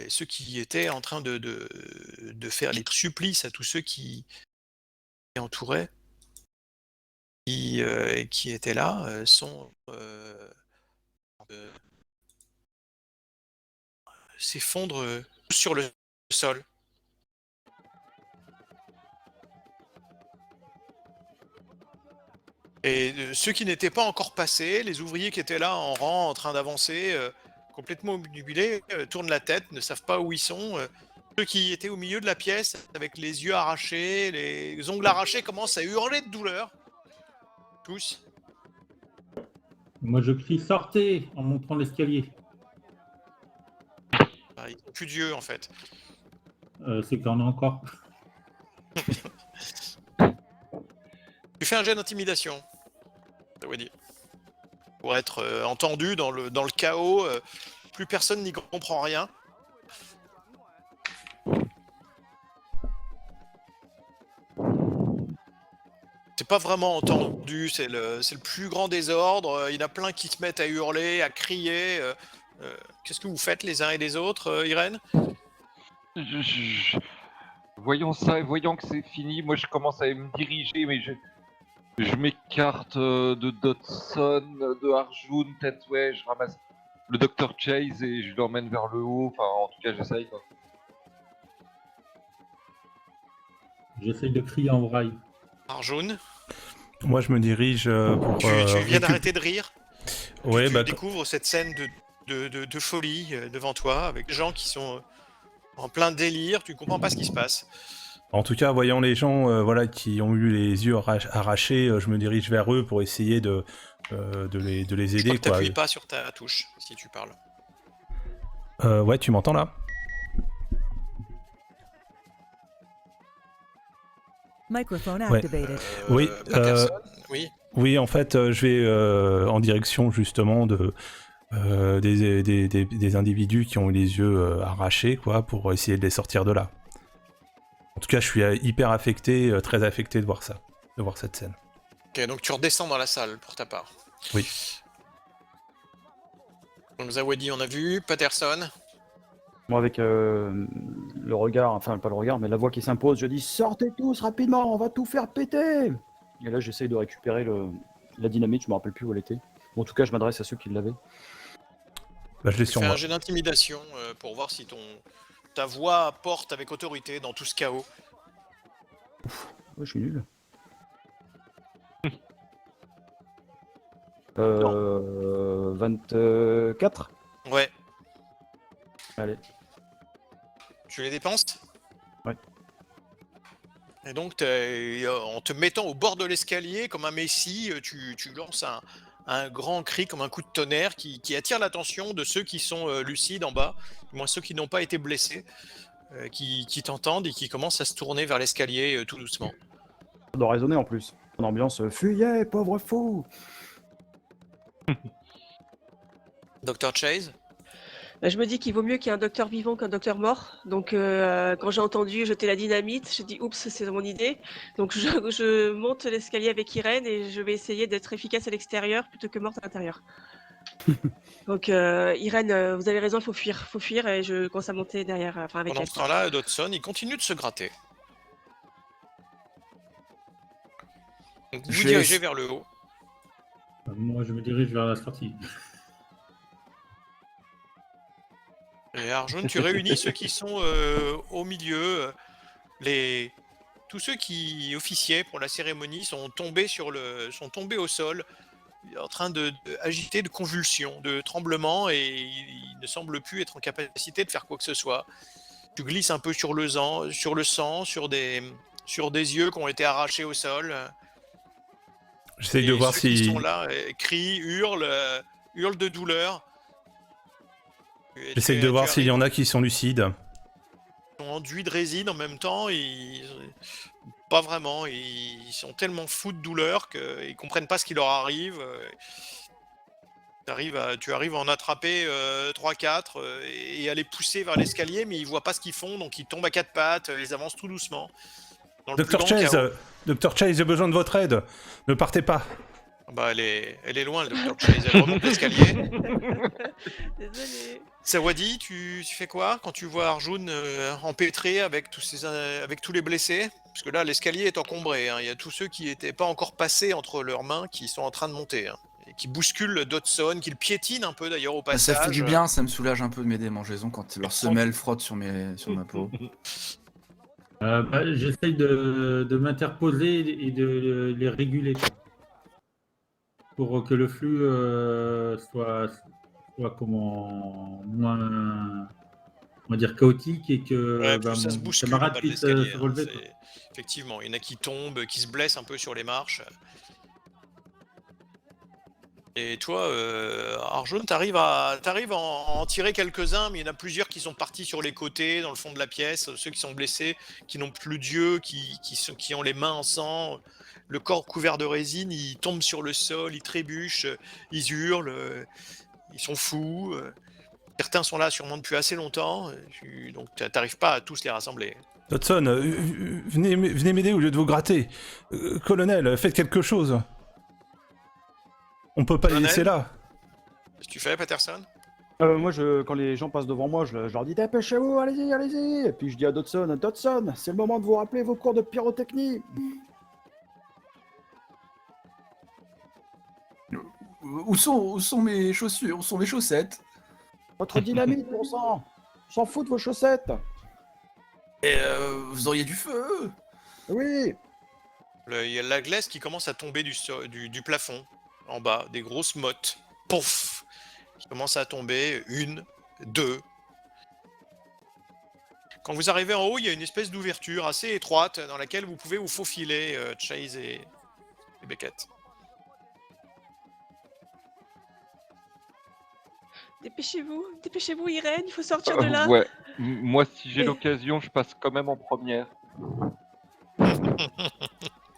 ceux qui étaient en train de faire les supplices à tous ceux qui entouraient, qui étaient là, sont s'effondrent sur le sol. Et ceux qui n'étaient pas encore passés, les ouvriers qui étaient là en rang, en train d'avancer, complètement obnubilés, tournent la tête, ne savent pas où ils sont. Ceux qui étaient au milieu de la pièce, avec les yeux arrachés, les ongles arrachés, commencent à hurler de douleur. Tous. Moi, je crie sortez en montrant l'escalier. Ah, ils ont plus d'yeux en fait. C'est qu'il y en a encore. Tu fais un jet d'intimidation. Ça veut dire. Pour être entendu dans le chaos, plus personne n'y comprend rien. C'est pas vraiment entendu, c'est le plus grand désordre. Il y en a plein qui se mettent à hurler, à crier. Qu'est-ce que vous faites les uns et les autres, Irène? Voyant ça et voyant que c'est fini, moi je commence à me diriger, mais je m'écarte de Dodson, de Arjun, peut-être, ouais, je ramasse le Dr Chase et je l'emmène vers le haut, enfin en tout cas j'essaye quoi. J'essaye de crier en vraille. Arjun, Moi, je me dirige pour. tu viens d'arrêter de rire. Ouais, Tu bah, découvres cette scène de folie devant toi, avec des gens qui sont en plein délire, tu comprends pas ce qui se passe. en tout cas, voyant les gens voilà, qui ont eu les yeux arrachés, je me dirige vers eux pour essayer de les Je aider. crois que Quoi. t'appuies pas sur ta touche, si tu parles. Ouais, tu m'entends là? Microphone Ouais. activated. Oui, Patterson, oui. Oui, en fait, je vais en direction justement des individus qui ont eu les yeux arrachés, quoi, pour essayer de les sortir de là. En tout cas, je suis hyper affecté, très affecté de voir ça, de voir cette scène. Ok, donc tu redescends dans la salle pour ta part. Oui. Donc Zawadi, on a vu. Patterson. Moi, avec le regard, enfin pas le regard, mais la voix qui s'impose, je dis sortez tous rapidement, on va tout faire péter. Et là, j'essaye de récupérer la dynamite, je me rappelle plus où elle était. Bon, en tout cas, je m'adresse à ceux qui l'avaient. Bah, je l'ai Tu sur fais moi. un jet d'intimidation pour voir si ta voix porte avec autorité dans tout ce chaos. Ouais, je suis nul. 24. Ouais. Allez. Tu les dépenses? Ouais. Et donc, en te mettant au bord de l'escalier comme un messie, tu lances un grand cri comme un coup de tonnerre qui attire l'attention de ceux qui sont lucides en bas, du moins ceux qui n'ont pas été blessés, qui t'entendent et qui commencent à se tourner vers l'escalier tout doucement. Ça doit résonner en plus. En ambiance, fuyez, pauvre fou. Dr Chase? Bah, je me dis qu'il vaut mieux qu'il y ait un docteur vivant qu'un docteur mort. Donc, quand j'ai entendu jeter la dynamite, j'ai dit oups, c'est mon idée. Donc, je monte l'escalier avec Irène et je vais essayer d'être efficace à l'extérieur plutôt que morte à l'intérieur. Donc, Irène, vous avez raison, il faut fuir et je commence à monter derrière, enfin avec Pendant elle. ce temps-là, Dodson, il continue de se gratter. Donc, vous Je dirigez laisse- vers le haut. Moi, je me dirige vers la sortie. Et Arjun, tu réunis ceux qui sont au milieu. Tous ceux qui officiaient pour la cérémonie sont tombés au sol, en train de agiter de convulsions, de tremblements, et ils ne semblent plus être en capacité de faire quoi que ce soit. Tu glisses un peu sur le sang, sur des yeux qui ont été arrachés au sol. J'essaye Et de voir ceux qui si. sont là crient, hurlent de douleur. Et J'essaye tu- de voir tu s'il y en a qui sont lucides. sont enduits de résine en même temps, pas vraiment, ils sont tellement fous de douleur qu'ils comprennent pas ce qui leur arrive. Tu arrives à en attraper 3-4 et à les pousser vers l'escalier, mais ils voient pas ce qu'ils font, donc ils tombent à quatre pattes, ils avancent tout doucement. Dans le plus Dr grand Chase, chaos. Dr Chase, j'ai besoin de votre aide. Ne partez pas. Bah, elle est loin, le Dr Chase, elle remonte l'escalier. Désolée. Sawadi, tu fais quoi quand tu vois Arjun empêtré avec avec tous les blessés? Parce que là, l'escalier est encombré, hein. Il y a tous ceux qui n'étaient pas encore passés entre leurs mains qui sont en train de monter, hein. Et qui bousculent Dodson, qui le piétinent un peu d'ailleurs au passage. Ça fait du bien, ça me soulage un peu de mes démangeaisons quand leurs semelles frottent sur ma peau. J'essaye de m'interposer et de les réguler, quoi. Pour que le flux soit moins, on va dire, chaotique et que Ouais, plus ça se mon bouscule en camarade bas de puisse l'escalier, se hein. relever, quoi. Effectivement, il y en a qui tombent, qui se blessent un peu sur les marches. Et toi, Arjun, t'arrives à en tirer quelques-uns, mais il y en a plusieurs qui sont partis sur les côtés, dans le fond de la pièce, ceux qui sont blessés, qui n'ont plus d'yeux, qui ont les mains en sang, le corps couvert de résine, ils tombent sur le sol, ils trébuchent, ils hurlent, ils sont fous. Certains sont là sûrement depuis assez longtemps, donc t'arrives pas à tous les rassembler. Dodson, venez m'aider au lieu de vous gratter. Colonel, faites quelque chose. On peut pas les Colonel laisser là. Qu'est-ce que tu fais, Patterson? Moi, quand les gens passent devant moi, je leur dis dépêchez-vous, allez-y, allez-y. Et puis je dis à Dodson, c'est le moment de vous rappeler vos cours de pyrotechnie. Où sont mes chaussures? Où sont mes chaussettes? Votre dynamite, bon sang. S'en fout de vos chaussettes. Et vous auriez du feu? Oui. Il y a la glace qui commence à tomber du plafond, en bas, des grosses mottes. Pouf! Qui commencent à tomber, 1, 2. Quand vous arrivez en haut, il y a une espèce d'ouverture assez étroite dans laquelle vous pouvez vous faufiler, Chase et Beckett. Dépêchez-vous, Irène, il faut sortir de là. Ouais. Moi, si j'ai Et- l'occasion, je passe quand même en première.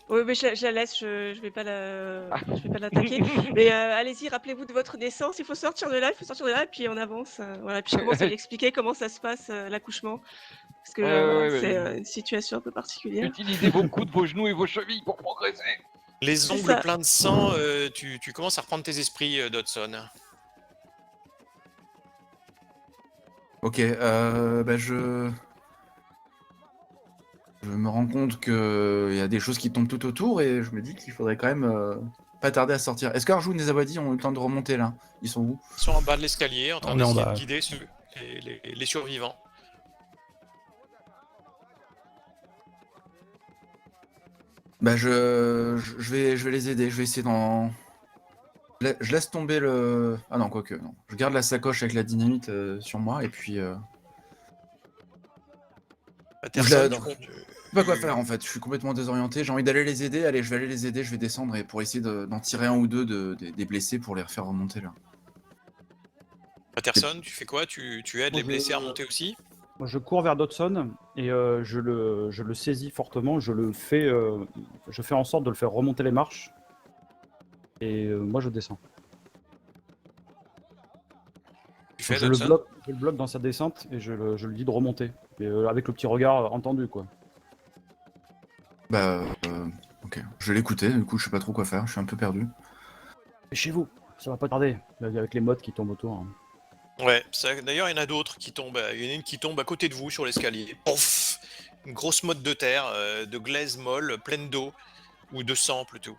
Oui, mais je la laisse, je vais pas l'attaquer. Mais allez-y, rappelez-vous de votre naissance, il faut sortir de là, et puis on avance. Voilà, puis je commence à lui expliquer comment ça se passe, l'accouchement. Parce que Ouais, c'est ouais. une situation un peu particulière. Utilisez vos coudes, vos genoux et vos chevilles pour progresser. Les C'est ongles ça. pleins de sang, tu commences à reprendre tes esprits, Dodson. Ok, je me rends compte qu'il y a des choses qui tombent tout autour et je me dis qu'il faudrait quand même pas tarder à sortir. Est-ce qu'Arjun et les Zawadi ont eu le temps de remonter là? Ils sont où? Ils sont en bas de l'escalier, en train On est en d'essayer bas. de guider les survivants. Bah je vais les aider, je vais essayer d'en... Je laisse tomber le... Ah non, quoique, non. Je garde la sacoche avec la dynamite sur moi et puis... Patterson, non. Je sais pas quoi faire en fait, je suis complètement désorienté, j'ai envie d'aller les aider, allez je vais aller les aider, je vais descendre et pour essayer d'en tirer un ou deux des blessés pour les refaire remonter là. Patterson, tu fais quoi? Tu aides Moi, les blessés à remonter aussi? Moi, je cours vers Dodson et je le saisis fortement, je fais en sorte de le faire remonter les marches. Et moi je descends. Tu fais, Je le Dodson? bloque dans sa descente et je lui dis de remonter. Et, avec le petit regard entendu quoi. Bah ok, je vais l'écouter, du coup je sais pas trop quoi faire, je suis un peu perdu. Et chez vous, ça va pas tarder, avec les mottes qui tombent autour. Hein. Ouais, d'ailleurs, il y en a d'autres qui tombent. Il y en a une qui tombe à côté de vous sur l'escalier. Pouf! Une grosse motte de terre, de glaise molle, pleine d'eau, ou de sang plutôt.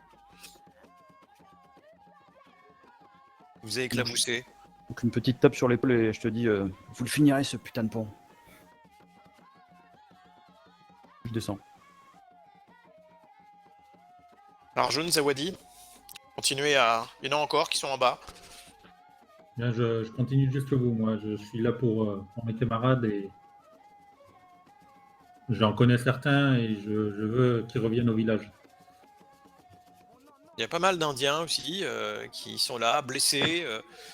Vous avez éclaboussé. Donc une petite tape sur l'épaule et je te dis, vous le finirez ce putain de pont. Je descends. Arjun, Zawadi, continuez à... Il y en a encore qui sont en bas. Bien, je continue jusqu'au bout, moi. Je suis là pour mes camarades et j'en connais certains et je veux qu'ils reviennent au village. Il y a pas mal d'Indiens aussi qui sont là, blessés.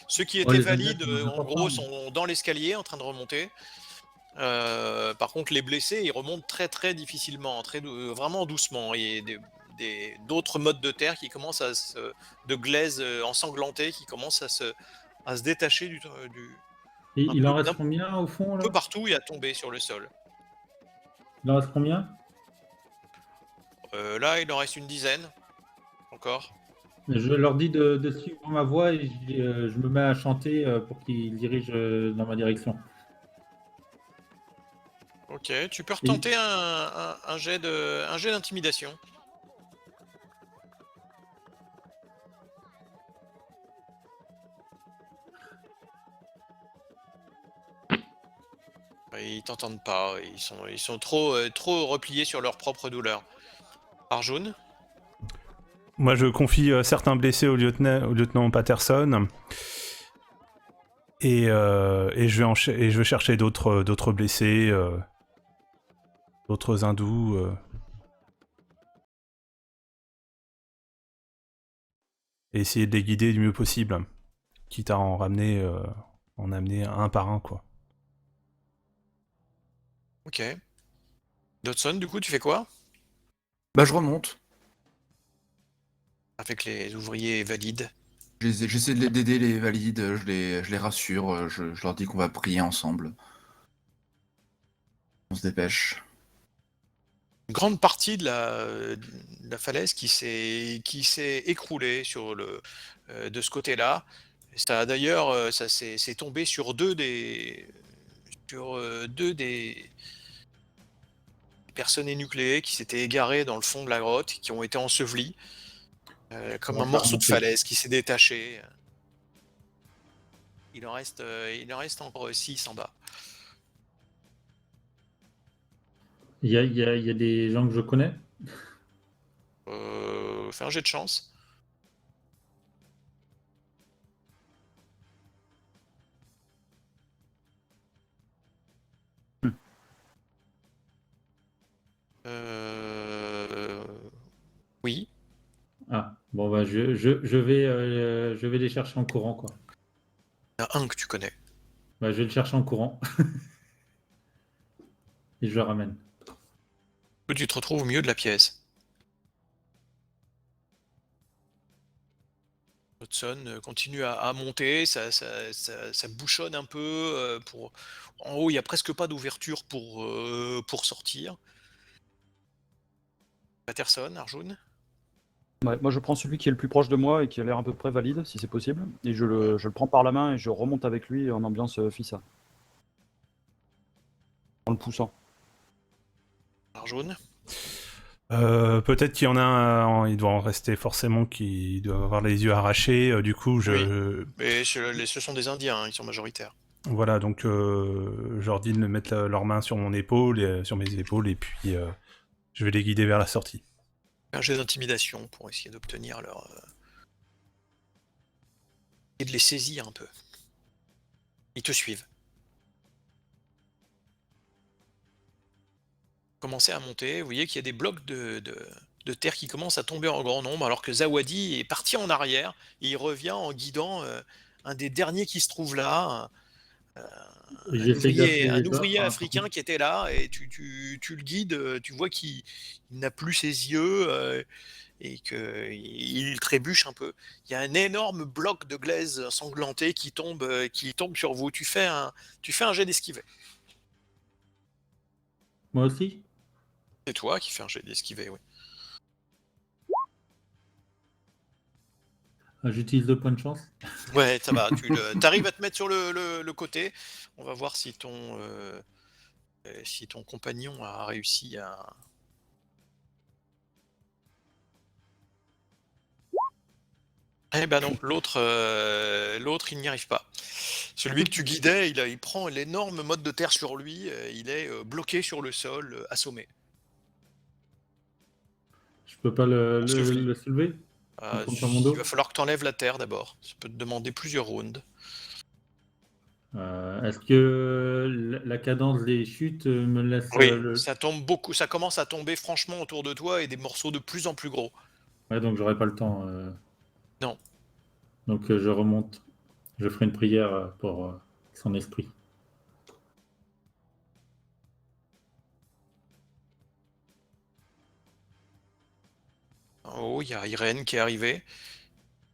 Ceux qui Oh, étaient les Indiens, valides, c'est en important. gros, sont dans l'escalier en train de remonter. Par contre, les blessés, ils remontent très très difficilement, vraiment doucement. Et d'autres mottes de terre qui commencent de glaise ensanglantée qui commencent à se détacher Et il en d'un reste combien au fond là? peu partout et à tomber sur le sol. Il en reste combien? Là, il en reste une dizaine encore. Je leur dis de suivre ma voie et je me mets à chanter pour qu'ils dirigent dans ma direction. Ok, tu peux retenter un jet d'intimidation. Ils t'entendent pas, ils sont trop repliés sur leur propre douleur. Arjun, Moi, je confie certains blessés au lieutenant Patterson. Et je vais chercher d'autres blessés, d'autres hindous. et essayer de les guider du mieux possible, quitte à en ramener, en amener un par un, quoi. Ok. Dodson, du coup, tu fais quoi? Bah, je remonte. Avec les ouvriers valides. J'essaie d'aider les valides, je les rassure, je leur dis qu'on va prier ensemble. On se dépêche. Une grande partie de la falaise qui s'est écroulée de ce côté-là. Ça d'ailleurs, c'est tombé sur deux des personnes énucléées qui s'étaient égarées dans le fond de la grotte, qui ont été ensevelies, comme On un va morceau de remonter. falaise qui s'est détaché. Il en reste encore 6 en bas. Il y a des gens que je connais. Fais un jet de chance. Oui. Ah, bon, bah, je vais les chercher en courant, quoi. Il y en a un que tu connais. Bah, je vais le chercher en courant. Et je le ramène. Tu te retrouves au milieu de la pièce. Hudson continue à monter, ça bouchonne un peu. En haut, il n'y a presque pas d'ouverture pour sortir. Patterson, Arjun. Ouais, moi, je prends celui qui est le plus proche de moi et qui a l'air à peu près valide, si c'est possible. Et je le prends par la main et je remonte avec lui en ambiance FISA. En le poussant. Arjun. Peut-être qu'il y en a un, il doit en rester forcément qui doit avoir les yeux arrachés. Du coup, Mais ce sont des Indiens, hein, ils sont majoritaires. voilà, donc je leur dis de mettre leurs mains sur mon épaule, sur mes épaules, et puis je vais les guider vers la sortie. Un jet d'intimidation pour essayer d'obtenir et de les saisir un peu. Ils te suivent. Commencez à monter, vous voyez qu'il y a des blocs de terre qui commencent à tomber en grand nombre, alors que Zawadi est parti en arrière, et il revient en guidant un des derniers qui se trouve là, J'essaie d'appeler un les autres. ouvrier Ah, africain qui était là, et tu le guides, tu vois qu'il n'a plus ses yeux, et qu'il trébuche un peu. Il y a un énorme bloc de glaise ensanglanté qui tombe sur vous. Tu fais un jet d'esquiver. moi aussi? C'est toi qui fais un jet d'esquiver, oui. Ah, j'utilise 2 points de chance. Ouais, ça va. T'arrives à te mettre sur le côté. On va voir si ton compagnon a réussi à. Eh ben non, l'autre, il n'y arrive pas. Celui que tu guidais, il prend l'énorme motte de terre sur lui. Il est bloqué sur le sol, assommé. Je peux pas Enseveli. le soulever? Euh, Il tombe sur mon dos? il va falloir que tu enlèves la terre d'abord. Ça peut te demander plusieurs rounds. Est-ce que la cadence des chutes me laisse Oui, ça tombe beaucoup. Ça commence à tomber franchement autour de toi et des morceaux de plus en plus gros. Ouais, donc j'aurai pas le temps. Non. Donc je remonte. Je ferai une prière pour son esprit. En haut, il y a Irène qui est arrivée.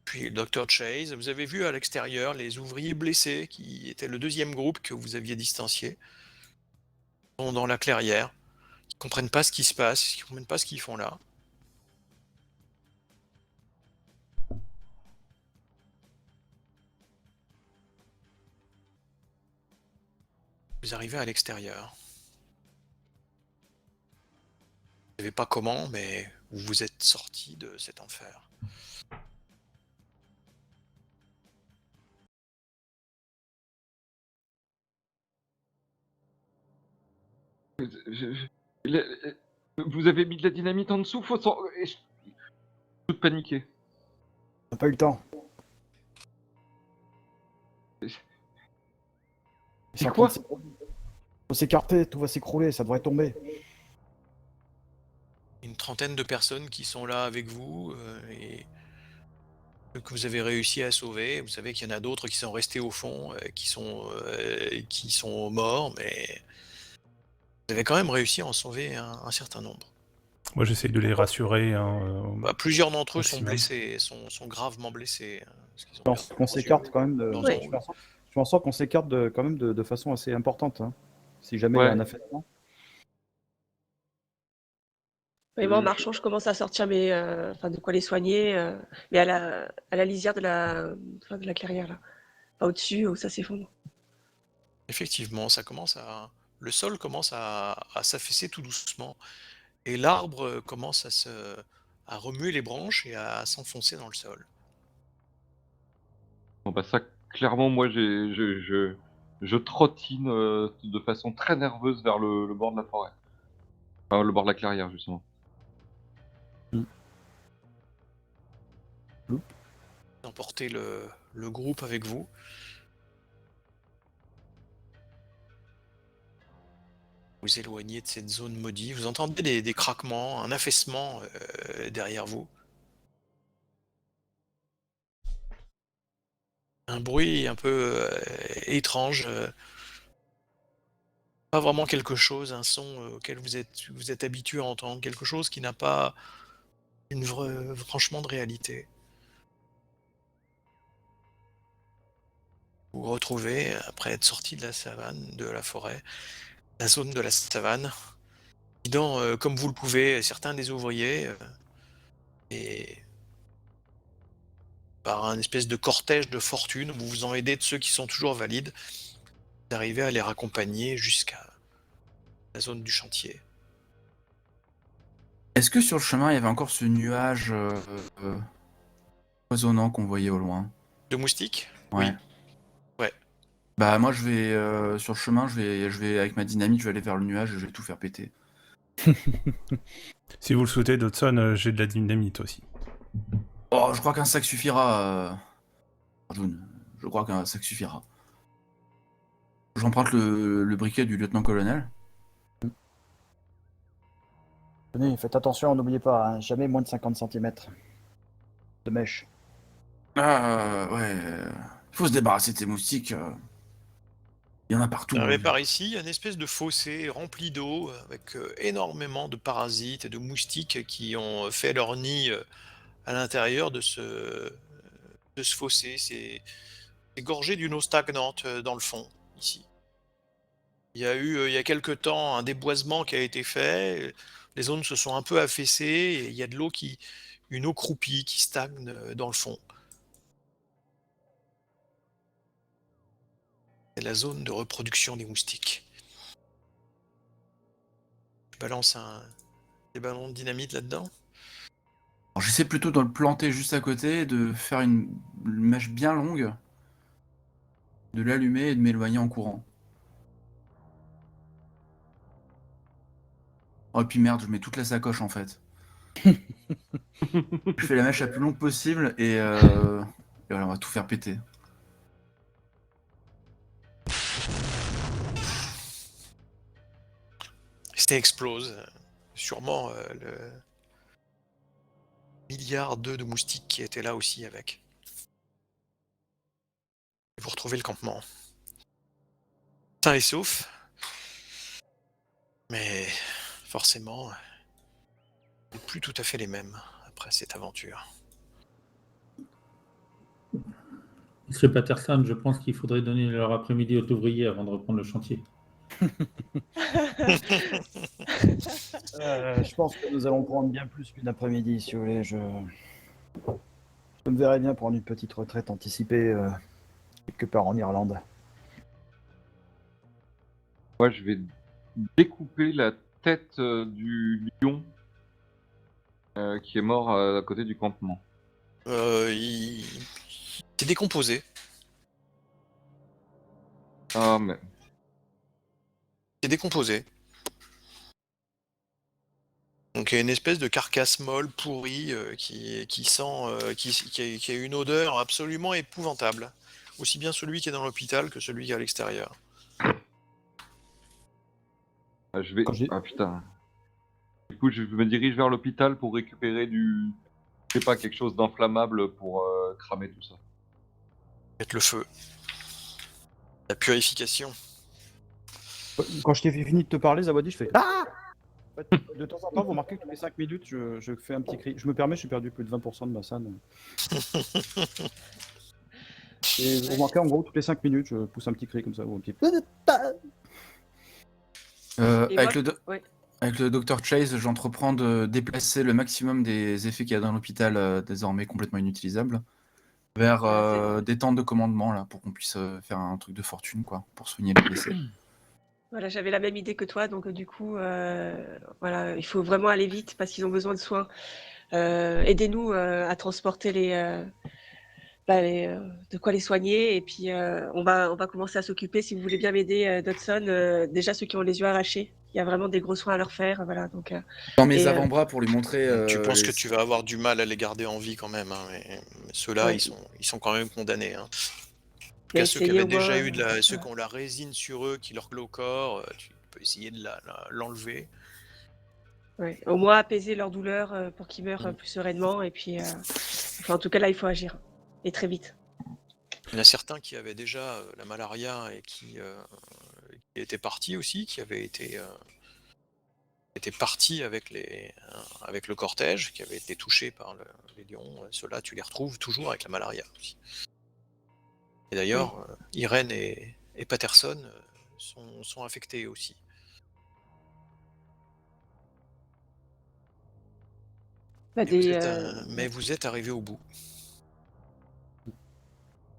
Puis le Dr Chase. Vous avez vu à l'extérieur les ouvriers blessés qui étaient le deuxième groupe que vous aviez distancié. Ils sont dans la clairière. Ils comprennent pas ce qui se passe. Ils comprennent pas ce qu'ils font là. Vous arrivez à l'extérieur. Vous ne savez pas comment, mais vous vous êtes sorti de cet enfer. Vous avez mis de la dynamite en dessous, faut s'en... Je peux paniquer. T'as pas eu le temps. C'est quoi? Faut s'écarter, tout va s'écrouler, ça devrait tomber. Une trentaine de personnes qui sont là avec vous et que vous avez réussi à sauver. Vous savez qu'il y en a d'autres qui sont restés au fond, qui sont morts, mais vous avez quand même réussi à en sauver un certain nombre. Moi, j'essaie de les rassurer. Hein, Bah, plusieurs d'entre eux sont maximum. blessés, sont gravement blessés. Parce qu'ils ont Je pense perdu qu'on leurs yeux. s'écarte quand même de. Leurs Ouais. ongles. Je pense qu'on s'écarte quand même de façon assez importante. Hein. Si jamais il y a Ouais. un affaissement. Et moi, en marchant, je commence à sortir enfin, de quoi les soigner, mais à la lisière de la clairière, là. Pas au-dessus, où ça s'effondre. Effectivement, le sol commence à s'affaisser tout doucement. Et l'arbre commence à remuer les branches et à s'enfoncer dans le sol. Bon, bah, ça, clairement, moi, je trottine de façon très nerveuse vers le bord de la forêt. Enfin, le bord de la clairière, justement. Vous emportez le groupe avec vous. Vous éloignez de cette zone maudite. Vous entendez des craquements, un affaissement derrière vous. Un bruit un peu étrange. Pas vraiment quelque chose, un son auquel vous êtes habitué à entendre. Quelque chose qui n'a pas franchement de réalité. Vous vous retrouvez, après être sorti de la savane, de la forêt, la zone de la savane, guidant comme vous le pouvez certains des ouvriers et par un espèce de cortège de fortune, vous vous en aidez de ceux qui sont toujours valides, vous arrivez à les raccompagner jusqu'à la zone du chantier. Est-ce que sur le chemin, il y avait encore ce nuage foisonnant qu'on voyait au loin? De moustiques? Ouais. Oui. Ouais. Bah moi, je vais sur le chemin, je vais avec ma dynamite, je vais aller vers le nuage et je vais tout faire péter. Si vous le souhaitez, Dodson, j'ai de la dynamite aussi. Oh, je crois qu'un sac suffira. Arjun. Je crois qu'un sac suffira. J'emprunte le briquet du lieutenant-colonel. Tenez, faites attention, n'oubliez pas, hein, jamais moins de 50 cm de mèche. Ah, ouais. Il faut se débarrasser de ces moustiques. Il y en a partout. Vous arrivez hein. par ici, il y a une espèce de fossé rempli d'eau avec énormément de parasites et de moustiques qui ont fait leur nid à l'intérieur de ce fossé. C'est gorgé d'une eau stagnante dans le fond, ici. Il y a eu, il y a quelque temps, un déboisement qui a été fait. Les zones se sont un peu affaissées et il y a de une eau croupie qui stagne dans le fond. C'est la zone de reproduction des moustiques. Je balance des ballons de dynamite là-dedans. Alors, j'essaie plutôt de le planter juste à côté, de faire une mèche bien longue, de l'allumer et de m'éloigner en courant. Oh, et puis merde, je mets toute la sacoche en fait. Je fais la mèche la plus longue possible et voilà, on va tout faire péter. Ça explose. Sûrement le milliard de moustiques qui étaient là aussi avec. Et vous retrouvez le campement. Sain et sauf. Mais forcément, plus tout à fait les mêmes après cette aventure. Monsieur Patterson, je pense qu'il faudrait donner leur après-midi aux ouvriers avant de reprendre le chantier. Je pense que nous allons prendre bien plus qu'une après-midi, si vous voulez. Je me verrais bien prendre une petite retraite anticipée quelque part en Irlande. Moi, je vais découper la tête du lion qui est mort à côté du campement. Il s'est décomposé. Ah, mais... Il s'est décomposé. Donc il y a une espèce de carcasse molle pourrie qui sent, qui a une odeur absolument épouvantable. Aussi bien celui qui est dans l'hôpital que celui qui est à l'extérieur. Ah, je vais... Quand j'ai- Ah putain. Du coup, je me dirige vers l'hôpital pour récupérer du C'est pas quelque chose d'inflammable pour cramer tout ça. Mettre le feu. La purification. Quand je t'ai fini de te parler, Zawadi, je fais Ah. En fait, de temps en temps, vous remarquez que toutes les 5 minutes, je fais un petit cri. Je me permets, j'ai perdu plus de 20% de ma SAN. Et vous remarquez, en gros, toutes les 5 minutes, je pousse un petit cri comme ça, ou un petit. Et Avec, moi, le avec le Dr Chase, j'entreprends de déplacer le maximum des effets qu'il y a dans l'hôpital, désormais complètement inutilisables, vers des tentes de commandement, là, pour qu'on puisse faire un truc de fortune, quoi, pour soigner les blessés. Voilà, j'avais la même idée que toi, donc du coup, voilà, il faut vraiment aller vite parce qu'ils ont besoin de soins. Aidez-nous à transporter de quoi les soigner, et puis on va commencer à s'occuper. Si vous voulez bien m'aider, Dodson, déjà ceux qui ont les yeux arrachés, il y a vraiment des gros soins à leur faire, voilà. Donc, Dans mes et, avant-bras pour lui montrer. Tu penses les- que tu vas avoir du mal à les garder en vie quand même, hein, mais ceux-là, Ouais. ils sont quand même condamnés. Hein. En tout mais cas, ceux qui essayez avaient au moins, déjà eu ceux qui ont la résine sur eux, qui leur clôt au corps, tu peux essayer de l'enlever. ouais, au moins apaiser leur douleur pour qu'ils meurent plus sereinement, et puis, enfin, en tout cas là, il faut agir, et très vite. Il y en a certains qui avaient déjà la malaria et qui étaient partis aussi, qui avaient été partis avec le cortège, qui avaient été touchés par les lions. Ceux-là, tu les retrouves toujours avec la malaria aussi. Et d'ailleurs, Irène et Patterson sont infectés aussi. Bah, Mais vous êtes arrivés au bout.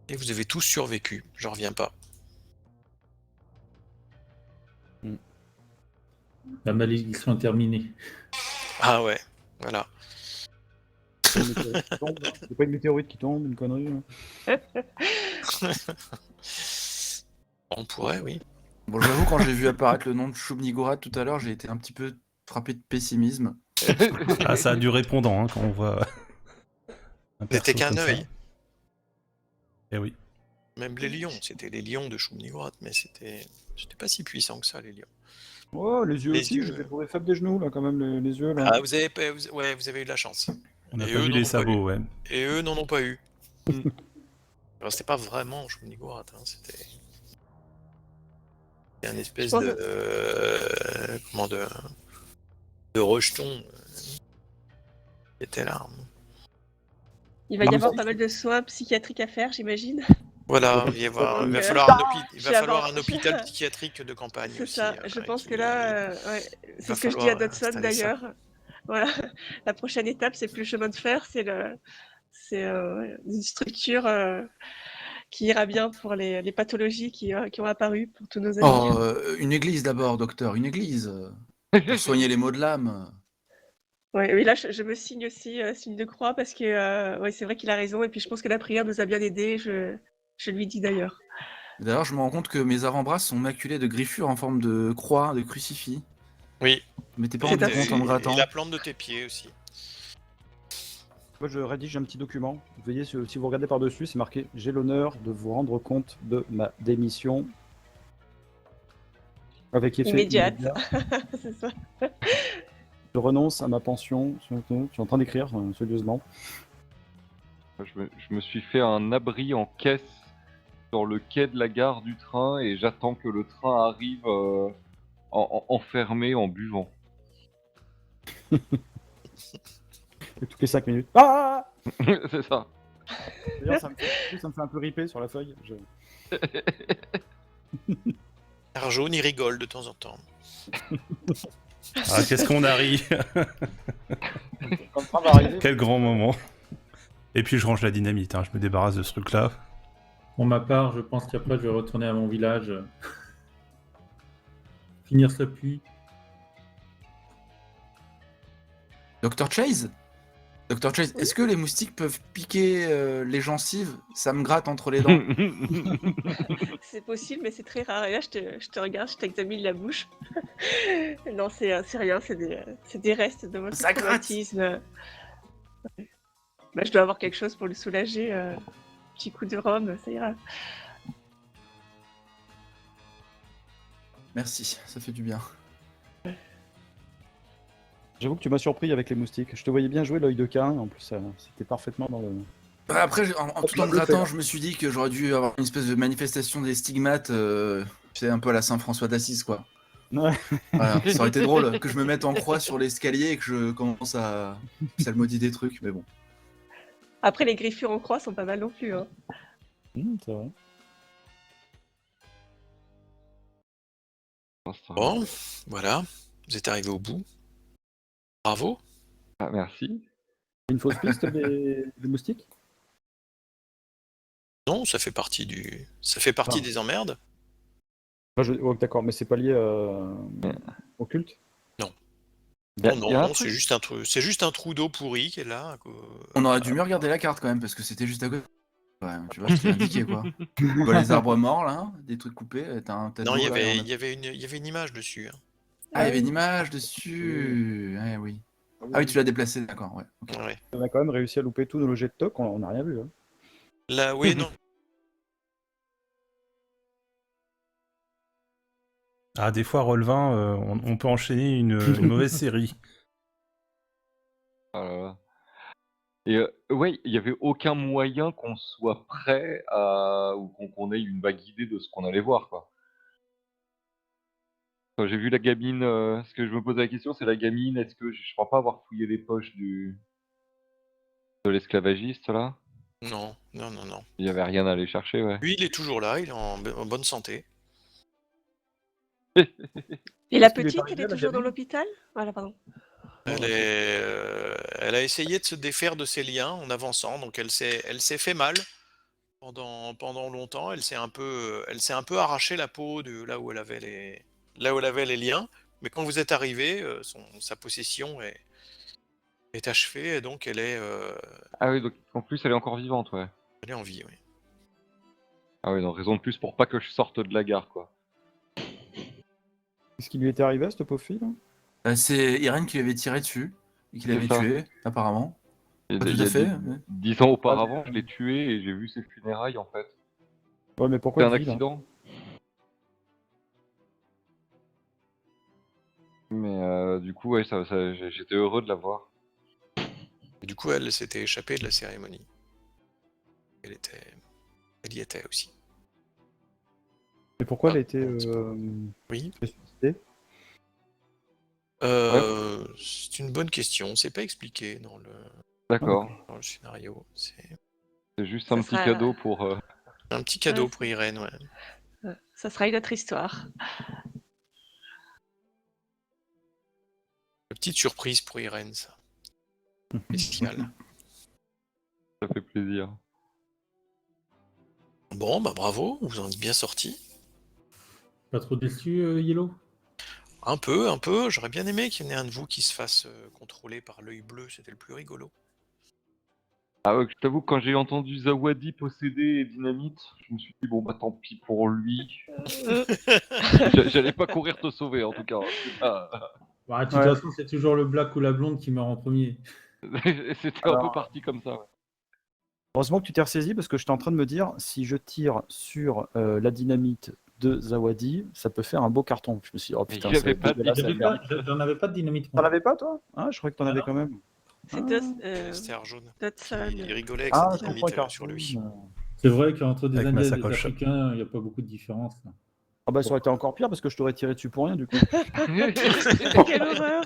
Et vous avez tous survécu, j'en reviens pas. La malédiction est terminée. Ah ouais, voilà. C'est pas une météorite qui tombe, une connerie. Là. On pourrait, oui. Bon, j'avoue, quand j'ai vu apparaître le nom de Shub-Niggurath tout à l'heure, j'ai été un petit peu frappé de pessimisme. Ah, ça a du répondant hein, quand on voit. C'était qu'un œil. Eh oui. Même les lions, c'était les lions de Shub-Niggurath, mais c'était pas si puissant que ça, les lions. Oh, les yeux Les aussi, yeux, j'étais pour les faibles des genoux, là, quand même, les yeux, là. Ah, vous avez eu de la chance. On n'a Et pas eux vu n'en les ont pas sabots, ouais. Et eux n'en ont pas eu. Alors, c'était pas vraiment Shub-Niggurath, hein, c'était un espèce pense- de rejeton qui était là. il va Non, y mais avoir ça- pas mal de soins psychiatriques à faire, j'imagine. Voilà, il va falloir un hôpital psychiatrique de campagne C'est aussi. ça, je pense que là, ouais, c'est va ce que je dis à falloir Dodson installer ça. d'ailleurs. Voilà, la prochaine étape, c'est plus le chemin de fer, c'est une structure qui ira bien pour les pathologies qui ont apparu pour tous nos amis. Oh, une église d'abord, docteur, une église. Pour soigner les maux de l'âme. Ouais, oui, là, je me signe aussi signe de croix parce que ouais, c'est vrai qu'il a raison, et puis je pense que la prière nous a bien aidés, je lui dis d'ailleurs. D'ailleurs, je me rends compte que mes avant-bras sont maculés de griffures en forme de croix, de crucifix. Oui. Je m'étais pas C'est rendu un- compte en me Et grattant. la plante de tes pieds aussi. Moi, je rédige un petit document. Veuillez, si vous regardez par-dessus, c'est marqué « J'ai l'honneur de vous rendre compte de ma démission. » Avec effet Immédiate. immédiat. C'est ça. Je renonce à ma pension. Je suis en train d'écrire, sérieusement. Je me suis fait un abri en caisse sur le quai de la gare du train et j'attends que le train arrive enfermé en buvant. Et toutes les 5 minutes. Ah C'est ça. D'ailleurs, ça me fait un peu ripper sur la feuille. L'air jaune, il rigole de temps en temps. Ah, qu'est-ce qu'on a ri. Quand le train va arriver. Quel grand moment. Et puis je range la dynamite, hein, je me débarrasse de ce truc-là. Pour ma part, je pense qu'après, je vais retourner à mon village. Finir ce puits. Dr Chase Dr Chase, est-ce que les moustiques peuvent piquer les gencives? Ça me gratte entre les dents. C'est possible, mais c'est très rare. Et là, je te regarde, je t'examine la bouche. Non, c'est rien, c'est des restes de votre Ça gratte. traumatisme. Bah, je dois avoir quelque chose pour le soulager. Petit coup de rhum, ça ira. Merci, ça fait du bien. J'avoue que tu m'as surpris avec les moustiques. Je te voyais bien jouer l'œil de Cain, en plus, c'était parfaitement dans le. Bah, après, tout en je me le fais, grattant, hein. je me suis dit que j'aurais dû avoir une espèce de manifestation des stigmates, tu sais, un peu à la Saint-François d'Assise, quoi. Ouais. Voilà, ça aurait été drôle que je me mette en croix sur l'escalier et que je commence à psalmodier des trucs, mais bon. Après, les griffures en croix sont pas mal non plus. Hein. C'est vrai. Bon, voilà, vous êtes arrivé au bout. Bravo. Ah, merci. Une fausse piste des moustiques? Non, ça fait partie des emmerdes. Ouais, d'accord, mais c'est pas lié au culte? Non. Il y a Non, un c'est truc. juste un trou d'eau pourri qui est là. On aurait dû mieux regarder la carte quand même, parce que c'était juste à côté. Ouais, tu vois, c'était indiqué, quoi. Tu vois les arbres morts, là, des trucs coupés, t'as un tas Non, d'eau, il y là, avait, et on a- il y avait une image dessus. Hein. Ah, il y avait une image dessus. Ouais, oui. Ah oui, tu l'as déplacé, d'accord, ouais. ok. Ouais. On a quand même réussi à louper tous nos jets de toc, on n'a rien vu. Hein. Là, oui, non. Ah, des fois, Relevin, on peut enchaîner une mauvaise série. Ah là là. Et ouais, il y avait aucun moyen qu'on soit prêt à ou qu'on ait une vague idée de ce qu'on allait voir, quoi. Quand j'ai vu la gamine, ce que je me posais la question, c'est la gamine, est-ce que je crois pas avoir fouillé les poches de l'esclavagiste là? Non, non, non, non. Il y avait rien à aller chercher, ouais. Lui, il est toujours là, il est en bonne santé. Et la Est-ce qu'il lui est petite, arrivé elle est à la toujours dans gamine l'hôpital? Voilà, pardon. Elle a essayé de se défaire de ses liens en avançant, donc elle s'est fait mal pendant longtemps. Elle s'est un peu arraché la peau de là où elle avait les liens. Mais quand vous êtes arrivé, sa possession est achevée et donc Ah oui, donc en plus elle est encore vivante, ouais. elle est en vie. Oui. Ah oui, donc raison de plus pour pas que je sorte de la gare, quoi. Qu'est-ce qui lui était arrivé à cette pauvre fille là? C'est Irène qui lui avait tiré dessus, et qui C'est l'avait ça. tué, apparemment. Il Pas y a, tout il y à a fait. dix- mais- 10 ans auparavant, je l'ai tué et j'ai vu ses funérailles en fait. Ouais, mais C'était pourquoi un de vie, là accident. Mais du coup, ouais, j'étais heureux de la voir. Et du coup, elle s'était échappée de la cérémonie. Elle y était aussi. Et pourquoi elle a été Oui. ressuscitée? C'est une bonne question. C'est pas expliqué dans D'accord. le scénario. C'est C'est juste Ça un petit sera- cadeau pour. un petit cadeau Ouais, pour Irène. Ouais. Ça sera une autre histoire. Une petite surprise pour Irène, ça. Spécial. Ça fait plaisir. Bon, bah bravo, vous en êtes bien sorti. Pas trop déçu, Yellow? Un peu. J'aurais bien aimé qu'il y en ait un de vous qui se fasse contrôler par l'œil bleu. C'était le plus rigolo. Ah ouais, je t'avoue que quand j'ai entendu Zawadi posséder Dynamite, je me suis dit bon bah tant pis pour lui. J'allais pas courir te sauver en tout cas. Bah, de toute Ouais. façon, c'est toujours le black ou la blonde qui meurt en premier. C'était un peu parti comme ça. Ouais. Heureusement que tu t'es ressaisi parce que j'étais en train de me dire, si je tire sur la dynamite de Zawadi, ça peut faire un beau carton. Je me suis dit, oh Mais putain, il y ça va avait être pas de dégueulasse à faire. J'en avais pas de dynamite. T'en avais pas, toi? Ah, je croyais que t'en avais quand même. C'est C'était jaune. Dotson. Il rigolait avec Ah, sa je comprends, dynamite carton. sur lui. C'est vrai qu'entre des Avec ma Indiens et des sacoche. Africains, il n'y a pas beaucoup de différence. Là. Ah bah ça aurait été encore pire parce que je t'aurais tiré dessus pour rien du coup. Quelle horreur!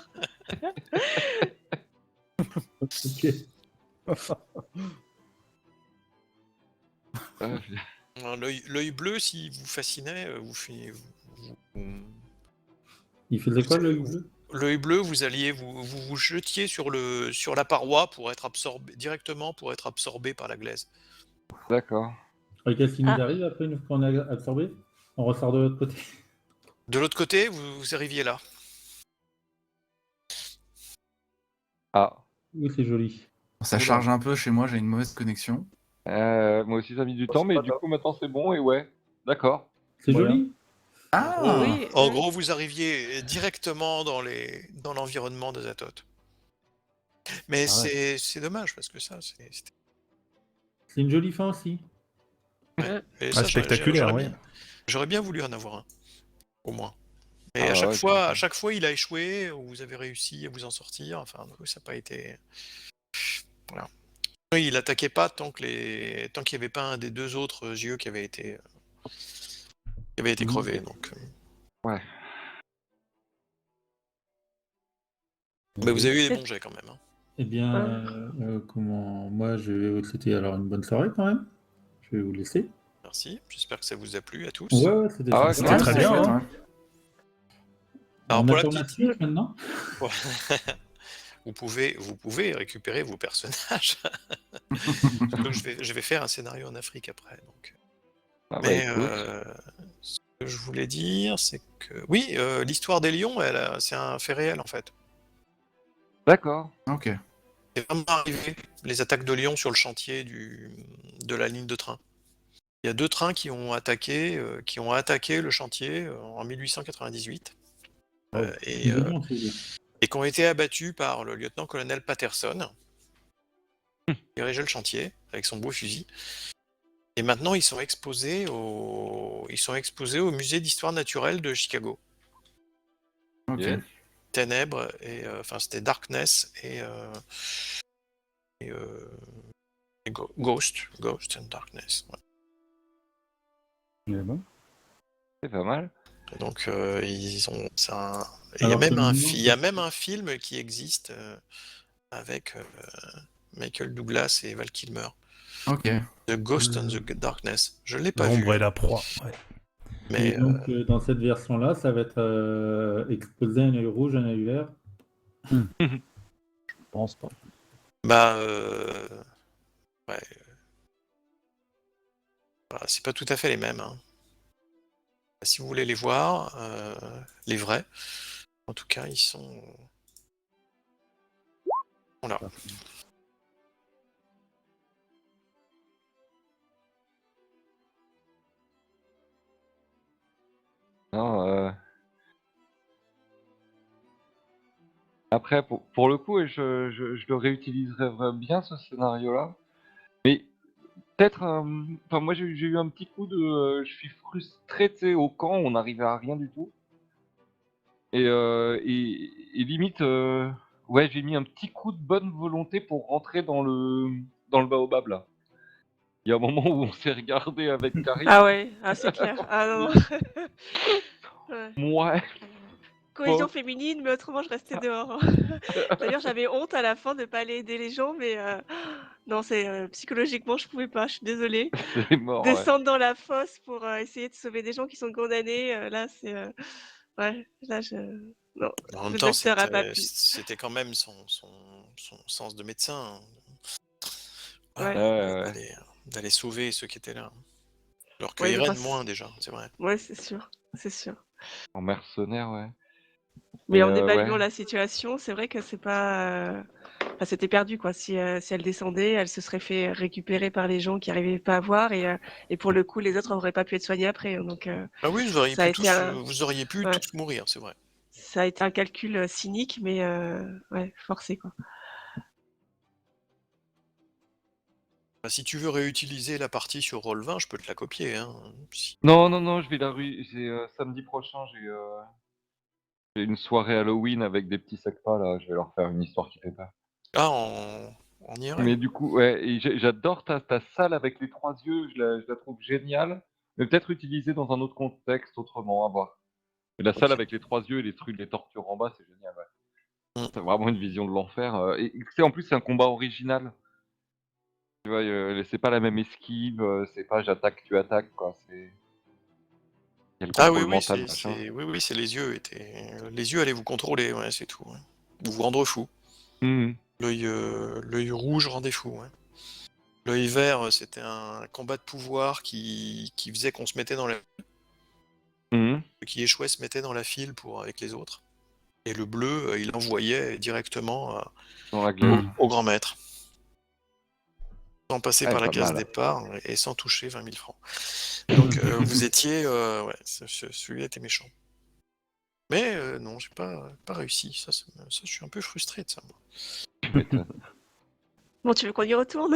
Ok. Alors, l'œil bleu, s'il vous fascinait, Il faisait quoi, l'œil bleu? l'œil bleu, vous jetiez sur la paroi pour être directement par la glaise. D'accord. Et qu'est-ce qui nous Ah. arrive après une fois qu'on a absorbé? On ressort de l'autre côté. De l'autre côté, vous arriviez là. Ah. Oui, c'est joli. Ça charge un peu chez moi, j'ai une mauvaise connexion. Moi aussi ça a mis du temps, c'est mais pas du top. coup maintenant c'est bon et ouais. D'accord. C'est Voilà. joli? Ah Oui, En oui. gros, vous arriviez directement dans l'environnement de Zatot. Mais Ah ouais. c'est dommage parce que ça, c'était. C'est une jolie fin aussi. Et Ah, ça, spectaculaire, j'aurais oui. j'aurais bien voulu en avoir un, au moins. Et Ah ouais, à chaque fois, il a échoué, ou vous avez réussi à vous en sortir. Enfin, ça n'a pas été. Voilà. Oui, il attaquait pas tant qu'il n'y avait pas un des deux autres yeux qui avait été crevé. Donc, ouais. mais vous avez eu des C'est- bons jets quand même. Hein. Eh bien, moi, je vais vous souhaiter alors une bonne soirée quand même. Je vais vous laisser. Merci. J'espère que ça vous a plu à tous. Ouais, c'était Ah ouais, sympa. C'était très bien, chouette, hein. ouais. Alors On pour la attend la petite, suite maintenant. vous pouvez récupérer vos personnages. Donc, je vais faire un scénario en Afrique après. Donc. Ah bah Mais écoute. ce que je voulais dire, c'est que oui, l'histoire des lions, c'est un fait réel en fait. D'accord. Ok. C'est vraiment arrivé, les attaques de lions sur le chantier de la ligne de train. Il y a 2 trains qui ont attaqué le chantier en 1898 et Des lions, tu veux dire. qui ont été abattus par le lieutenant-colonel Patterson, qui dirigeait le chantier avec son beau fusil. Et maintenant, ils sont exposés au musée d'histoire naturelle de Chicago. Ok. Yes. Ténèbres et c'était Darkness et Ghost and Darkness. Ouais. Eh ben. C'est pas mal. Et donc ils ont Alors, il y a même un film qui existe avec Michael Douglas et Val Kilmer. Ok. The Ghost and the Darkness. Je l'ai pas vu. L'ombre et la proie. Ouais. Mais Et donc, dans cette version-là, ça va être exposé un œil rouge, un œil vert. Je pense pas. bah ouais. Voilà, c'est pas tout à fait les mêmes. Hein. Si vous voulez les voir, les vrais, en tout cas, ils sont là. Non, après, pour le coup, et je le réutiliserais vraiment bien ce scénario-là. Mais peut-être, enfin moi j'ai eu un petit coup de, je suis frustré, tu sais, au camp, on n'arrivait à rien du tout. Et limite, ouais, j'ai mis un petit coup de bonne volonté pour rentrer dans le baobab là. Il y a un moment où on s'est regardé avec Karim. Ah ouais, ah, c'est clair. Ah non, non. Ouais. Ouais, Cohésion Bon. féminine, mais autrement, je restais dehors. D'ailleurs, j'avais honte à la fin de pas aller aider les gens, mais non, psychologiquement, je pouvais pas, je suis désolée. c'est mort, ouais. Descendre dans la fosse pour essayer de sauver des gens qui sont condamnés, là, ouais, là, non, En même le temps, docteur a pas pu. c'était quand même son sens de médecin. Hein. Ouais. Ouais. D'aller sauver ceux qui étaient là. Alors que Ouais, Irène, enfin, moins déjà, c'est vrai. ouais, c'est sûr, c'est sûr. En mercenaire, ouais. Mais Et en évaluant ouais. la situation, c'est vrai que c'est pas, enfin, c'était perdu, quoi. Si elle descendait, elle se serait fait récupérer par les gens qui arrivaient pas à voir et pour le coup, les autres auraient pas pu être soignés après, hein, donc Ah oui, ça a été vous auriez pu ouais, tous mourir, c'est vrai. ça a été un calcul cynique, mais ouais, forcé, quoi. Bah, si tu veux réutiliser la partie sur Roll20, je peux te la copier. Hein. Non, je vais samedi prochain, j'ai une soirée Halloween avec des petits secpas là, je vais leur faire une histoire qui fait peur. Ah, en IRL. Mais du coup, ouais, et j'adore ta salle avec les 3 yeux, je la trouve géniale, mais peut-être utilisée dans un autre contexte autrement, à voir. Mais la salle Ok. avec les 3 yeux et les trucs, les tortures en bas, c'est génial, ouais. Mm. C'est vraiment une vision de l'enfer. Et tu sais, en plus, c'est un combat original. Tu vois, c'est pas la même esquive, c'est pas j'attaque, tu attaques, quoi. Il y a le Ah oui, contrôle oui, mental, machin. oui, c'est les yeux. Les yeux allaient vous contrôler, ouais, c'est tout. Ouais. Vous rendre fou. Mhm. L'œil rouge rendait fou. Ouais. L'œil vert, c'était un combat de pouvoir qui faisait qu'on se mettait dans la... Mhm. Ceux qui échouait se mettait dans la file avec les autres. Et le bleu, il envoyait directement Dans la glace. au grand maître. Sans passer Ouais, par la pas case mal. départ et sans toucher 20 000 francs. Donc vous étiez... ouais, celui-là était méchant. Mais non, j'ai pas réussi. Ça, je suis un peu frustré de ça, moi. Tu m'étonnes. Bon, tu veux qu'on y retourne?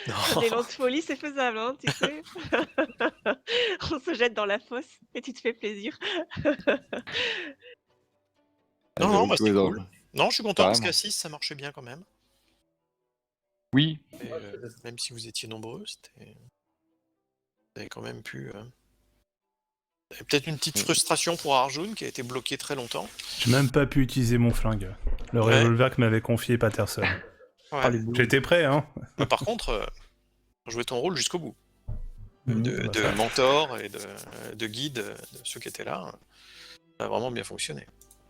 Non. L'élan de folie, c'est faisable, hein, tu sais. On se jette dans la fosse et tu te fais plaisir. Non, J'avais bah, joué c'est dans- cool. Non, je suis content parce Carrément. qu'à 6, ça marchait bien quand même. Oui, Et, même si vous étiez nombreux, vous avez quand même pu. Il y a peut-être une petite frustration pour Arjun qui a été bloqué très longtemps. J'ai même pas pu utiliser mon flingue. Le Ouais. revolver que m'avait confié Patterson. Ouais. Ah, les boulots. J'étais prêt, hein. Mais par contre, jouer ton rôle jusqu'au bout. Mhm, De voilà. mentor et de guide de ceux qui étaient là. Ça a vraiment bien fonctionné.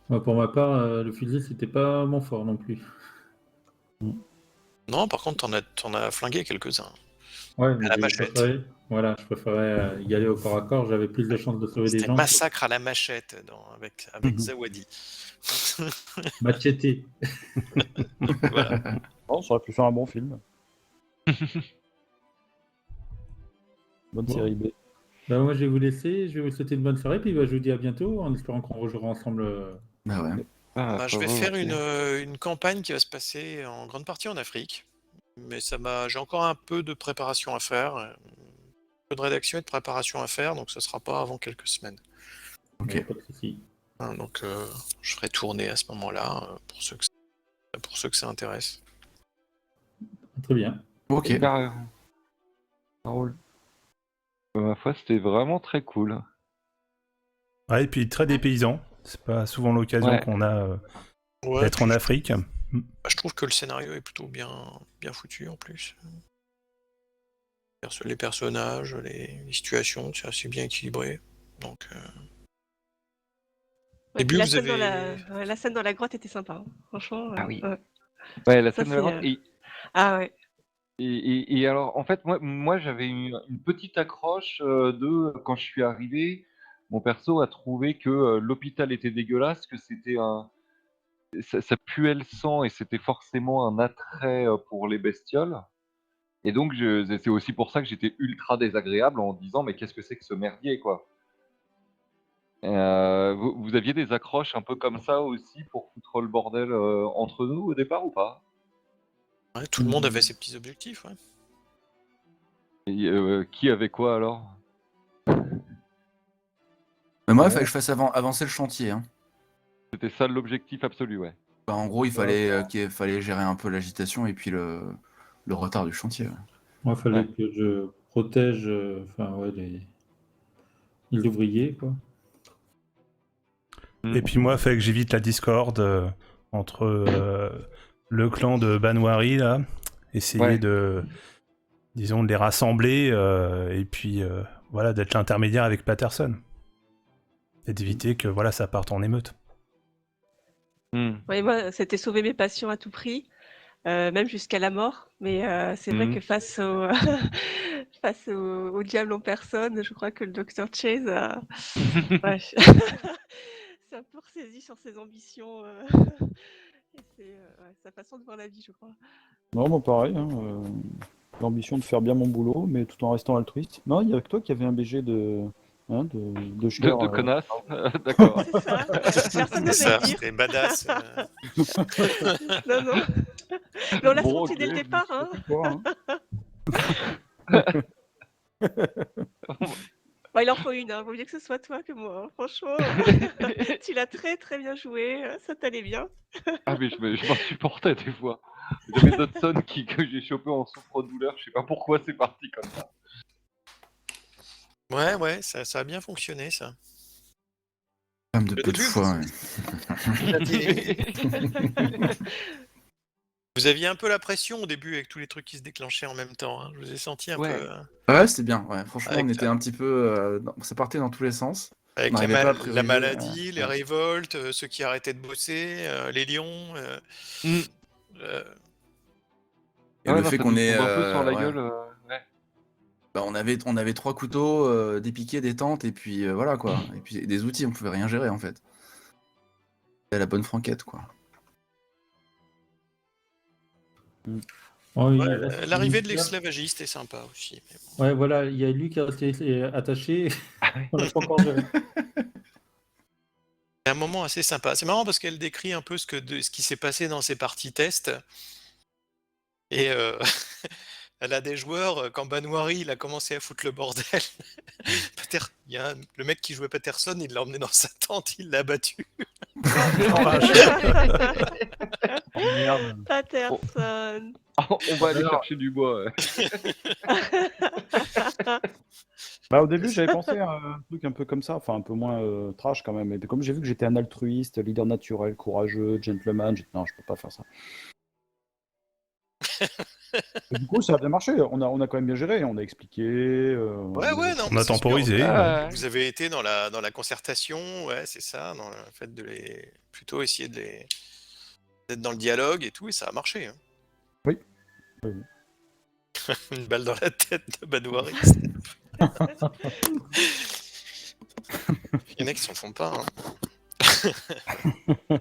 Moi, pour ma part, le fusil, c'était pas mon fort non plus. Non, par contre, t'en as flingué quelques-uns. Ouais, mais la j'ai machette. préféré, voilà, je préférais y aller au corps à corps, j'avais plus de chances de sauver des C'était gens. massacre à la machette avec Mhm. Zawadi. Machete. Voilà. Oh, ça aurait pu faire un bon film. Bonne Bon. série B. Bah, moi, je vais vous laisser, je vais vous souhaiter une bonne soirée, puis bah, je vous dis à bientôt, en espérant qu'on rejouera ensemble. Bah ouais. Bah, je vais faire une campagne qui va se passer en grande partie en Afrique. Mais j'ai encore un peu de préparation à faire. Un peu de rédaction et de préparation à faire, donc ça sera pas avant quelques semaines. Ok. Pas de soucis. Hein, donc je ferai tourner à ce moment-là pour ceux que ça intéresse. Très bien. Ok. carrément. Drôle. Ma foi, c'était vraiment très cool. Ouais, et puis très dépaysant. C'est pas souvent l'occasion Ouais. qu'on a Ouais, d'être en puis Afrique. je trouve que le scénario est plutôt bien foutu en plus. Les personnages, les situations, c'est assez bien équilibré. Donc, Ouais, début, puis la vous scène dans avez- ouais, la scène dans la grotte était sympa, hein. Franchement. Ah oui. Ouais. Ouais, la Ça, scène de la c'est, grotte. Et, Ah ouais. et alors, en fait, moi j'avais une petite accroche de quand je suis arrivé, mon perso a trouvé que l'hôpital était dégueulasse, que c'était ça puait le sang et c'était forcément un attrait pour les bestioles. Et donc, c'est aussi pour ça que j'étais ultra désagréable en disant, mais qu'est-ce que c'est que ce merdier, quoi. Vous aviez des accroches un peu comme ça aussi pour foutre le bordel entre nous au départ ou pas? ouais, tout le monde avait ses petits objectifs. Ouais. Et, qui avait quoi alors? Mais moi, il fallait que je fasse avancer le chantier. Hein. C'était ça l'objectif absolu, ouais. Bah, en gros, il fallait gérer un peu l'agitation et puis le retard du chantier. Ouais. Moi, il fallait Ouais. que je protège les ouvriers, quoi. Et puis moi, il fallait que j'évite la discorde entre le clan de Banwari, là. Essayer Ouais. de les rassembler et puis voilà, d'être l'intermédiaire avec Patterson. Et d'éviter que voilà, ça parte en émeute. Ouais, moi, c'était sauver mes patients à tout prix, même jusqu'à la mort. Mais c'est vrai que face face au diable en personne, je crois que le docteur Chase ouais, c'est un peu ressaisi sur ses ambitions. Et c'est sa façon de voir la vie, je crois. Non, moi pareil, hein, l'ambition de faire bien mon boulot, mais tout en restant altruiste. Non, il y a que toi qui avait un BG de chieur, De connasse, d'accord. C'est ça. Personne C'est n'osait ça, le dire. c'était badass. Non, non. Mais on l'a Bon, senti ok, dès le départ, hein. Quoi, Bah, il en faut une, hein. Vaut mieux que ce soit toi que moi, hein. Franchement, tu l'as très très bien joué, ça t'allait bien. Ah, mais je m'en supportais des fois. J'avais Dodson que j'ai chopé en souffre-douleur, je sais pas pourquoi c'est parti comme ça. Ouais, ça a bien fonctionné, ça. Femme de Le peu de début, foi. Ouais. Vous aviez un peu la pression au début avec tous les trucs qui se déclenchaient en même temps. Hein. Je vous ai senti un Ouais. peu Ouais, c'était bien. Ouais. Franchement, Avec on était la- un petit peu. Ça partait dans tous les sens. avec On la, n'arrivait pas à la prioriser, maladie, les ouais. révoltes, ceux qui arrêtaient de bosser, les lions. Mm. Et Ouais, le non, fait ça qu'on nous ait. tombe un peu sur la Ouais. gueule. Ouais. Bah, on avait 3 couteaux, des piquets, des tentes, et puis voilà quoi. Et puis des outils, on pouvait rien gérer en fait. C'était la bonne franquette quoi. Oh, il Ouais, reste l'arrivée de Lucas. l'esclavagiste est sympa aussi. Mais bon. Ouais, voilà, il y a lui qui est resté attaché. Ah ouais. On l'a pas encore géré. C'est un moment assez sympa. C'est marrant parce qu'elle décrit un peu ce qui s'est passé dans ses parties test. Et elle a des joueurs, quand Banwari il a commencé à foutre le bordel. Il y a le mec qui jouait Patterson, il l'a emmené dans sa tente, il l'a battu. Oh, merde. Patterson. On va aller Alors- chercher du bois. Ouais. Bah, au début, j'avais pensé à un truc un peu comme ça, enfin un peu moins trash quand même. Et comme j'ai vu que j'étais un altruiste, leader naturel, courageux, gentleman, j'ai dit non, je peux pas faire ça. Et du coup, ça a bien marché. On a quand même bien géré. On a expliqué. Ouais, non, On mais a c'est temporisé. sûr. Ah, Vous avez été dans la concertation, ouais, c'est ça, dans le fait de plutôt essayer d'être dans le dialogue et tout, et ça a marché. Hein. Oui. Une balle dans la tête de Banwari. Il y en a qui s'en font pas. Hein.